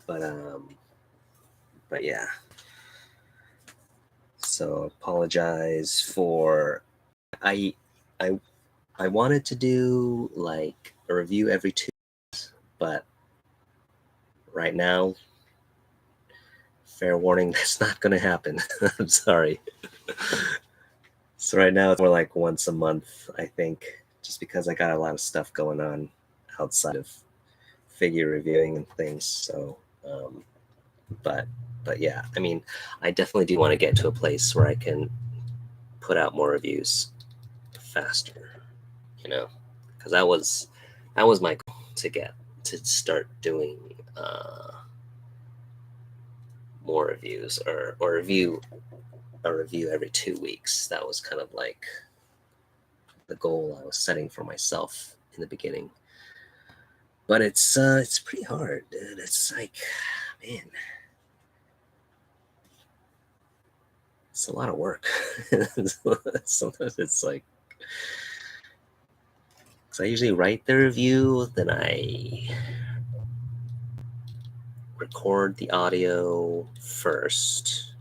but yeah. So apologize for I wanted to do like a review every 2 weeks, but right now, fair warning, that's not going to happen. I'm sorry. So right now it's more like once a month, I think, just because I got a lot of stuff going on outside of figure reviewing and things. So, but yeah, I mean, I definitely do want to get to a place where I can put out more reviews faster, because that was my goal, to start doing more reviews, or review a review every 2 weeks. That was kind of like the goal I was setting for myself in the beginning. But it's pretty hard, dude. It's like, man, it's a lot of work. Sometimes it's like, because I usually write the review, then I record the audio first,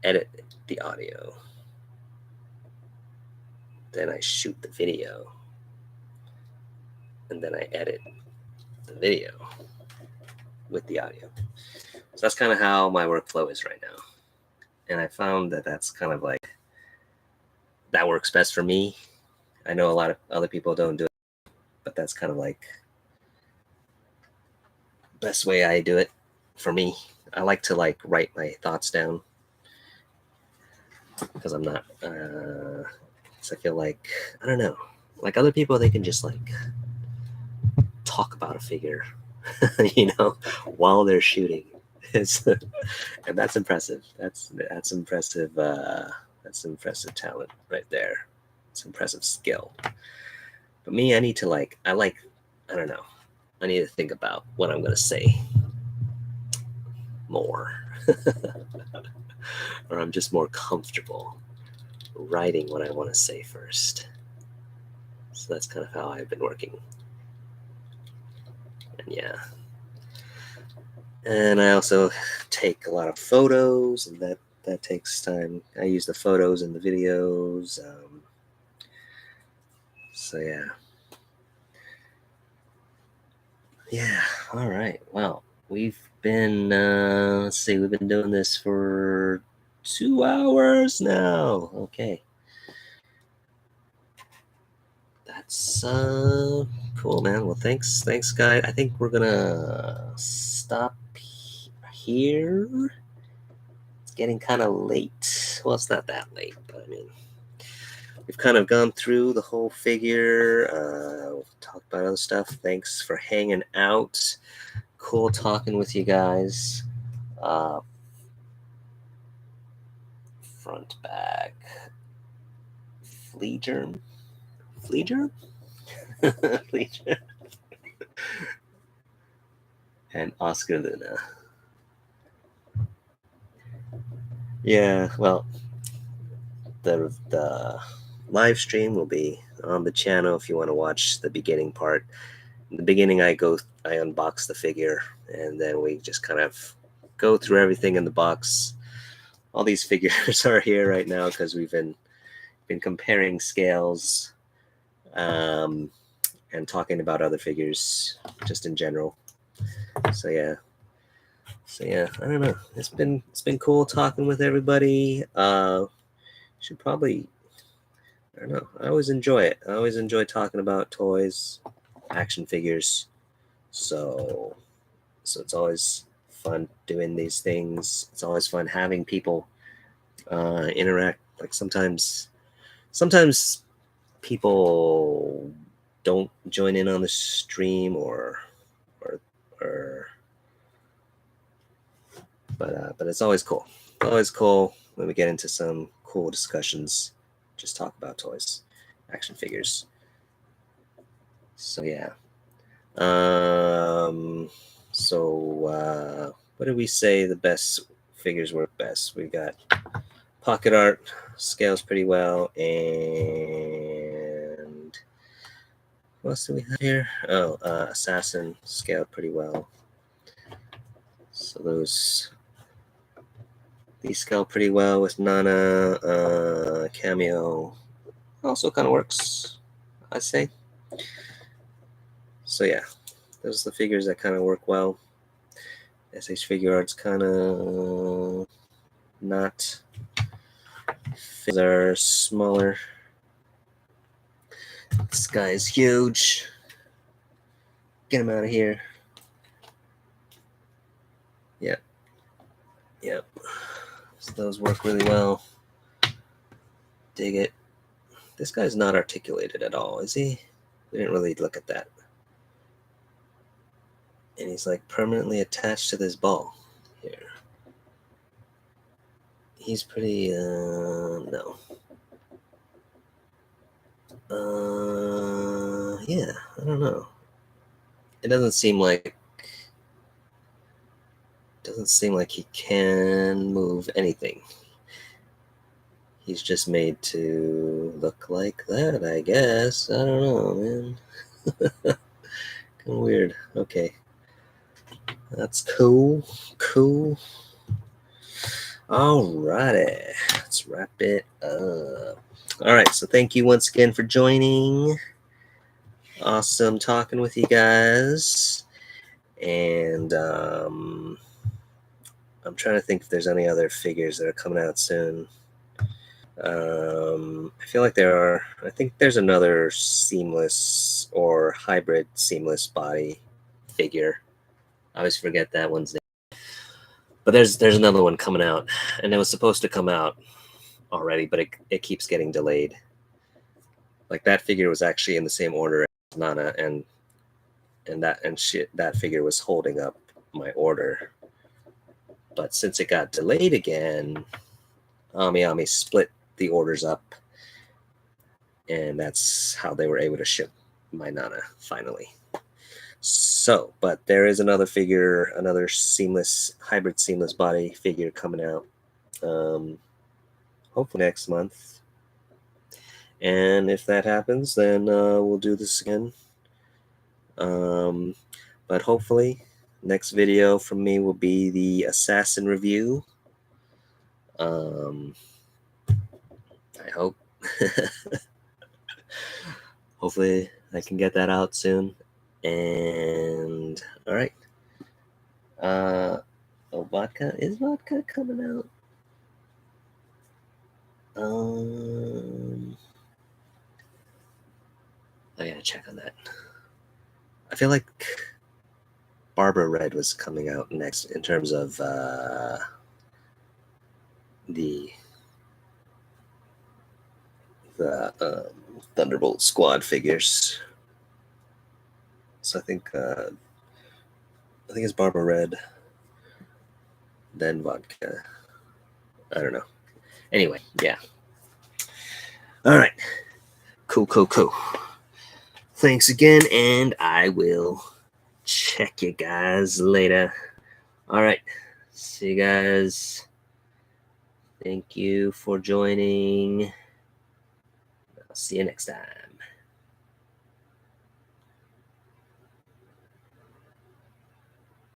edit the audio, then I shoot the video, and then I edit the video with the audio. So that's kind of how my workflow is right now. And I found that that's kind of like, that works best for me. I know a lot of other people don't do it, but that's kind of like best way I do it for me. I like to like write my thoughts down, because I'm not, because I feel like, I don't know, like other people, they can just like talk about a figure, while they're shooting. And that's impressive. That's impressive. That's impressive talent right there. It's impressive skill. But me, I need to I don't know. I need to think about what I'm going to say more. Or I'm just more comfortable writing what I want to say first. So that's kind of how I've been working. And yeah. And I also take a lot of photos, and that takes time. I use the photos in the videos. So yeah. Yeah, all right. Well, we've been, let's see, we've been doing this for 2 hours now. Okay. That's cool, man. Well, thanks, guys. I think we're gonna stop here. It's getting kind of late. Well, it's not that late, but I mean, we've kind of gone through the whole figure. We'll talk about other stuff. Thanks for hanging out. Cool talking with you guys. Front, back, flea germ, flea and Oscar Luna. Yeah, well, the live stream will be on the channel if you want to watch the beginning part. In the beginning, I unbox the figure, and then we just kind of go through everything in the box. All these figures are here right now because we've been comparing scales, and talking about other figures just in general. So yeah, I don't know. It's been cool talking with everybody. Should probably, I don't know. I always enjoy it. I always enjoy talking about toys, action figures. So it's always fun doing these things. It's always fun having people interact. Like sometimes people don't join in on the stream or but it's always cool. Always cool when we get into some cool discussions. Just talk about toys, action figures. So yeah. What did we say the best figures work best? We got pocket art, scales pretty well, and what else do we have here? Oh, assassin scaled pretty well. So these scale pretty well with Nana. Cameo also kind of works, I'd say. So yeah, those are the figures that kind of work well. SH Figure Arts kind of not. Figures are smaller. This guy is huge. Get him out of here. Yep. So those work really well. Dig it. This guy's not articulated at all, is he? We didn't really look at that. And he's like permanently attached to this ball here. He's pretty, no. Yeah, I don't know. It doesn't seem like he can move anything. He's just made to look like that, I guess. I don't know, man. Kind of weird. Okay. That's cool. Alrighty. Let's wrap it up. Alright, so thank you once again for joining. Awesome talking with you guys. And I'm trying to think if there's any other figures that are coming out soon. I feel like there are. I think there's another seamless or hybrid seamless body figure. I always forget that one's name. But there's another one coming out, and it was supposed to come out already, but it keeps getting delayed. Like that figure was actually in the same order as Nana, and that figure was holding up my order. But since it got delayed again, Ami split the orders up, and that's how they were able to ship my Nana finally. So, but there is another figure, another hybrid seamless body figure coming out, hopefully next month. And if that happens, then we'll do this again. But hopefully, next video from me will be the Assassin review. I hope. Hopefully, I can get that out soon. And all right. Oh, vodka? Is vodka coming out? I gotta check on that. I feel like Barbara Red was coming out next in terms of the Thunderbolt Squad figures. So I think it's Barbara Red, then vodka. I don't know. Anyway, yeah. All right. Cool. Thanks again, and I will check you guys later. All right. See you guys. Thank you for joining. I'll see you next time.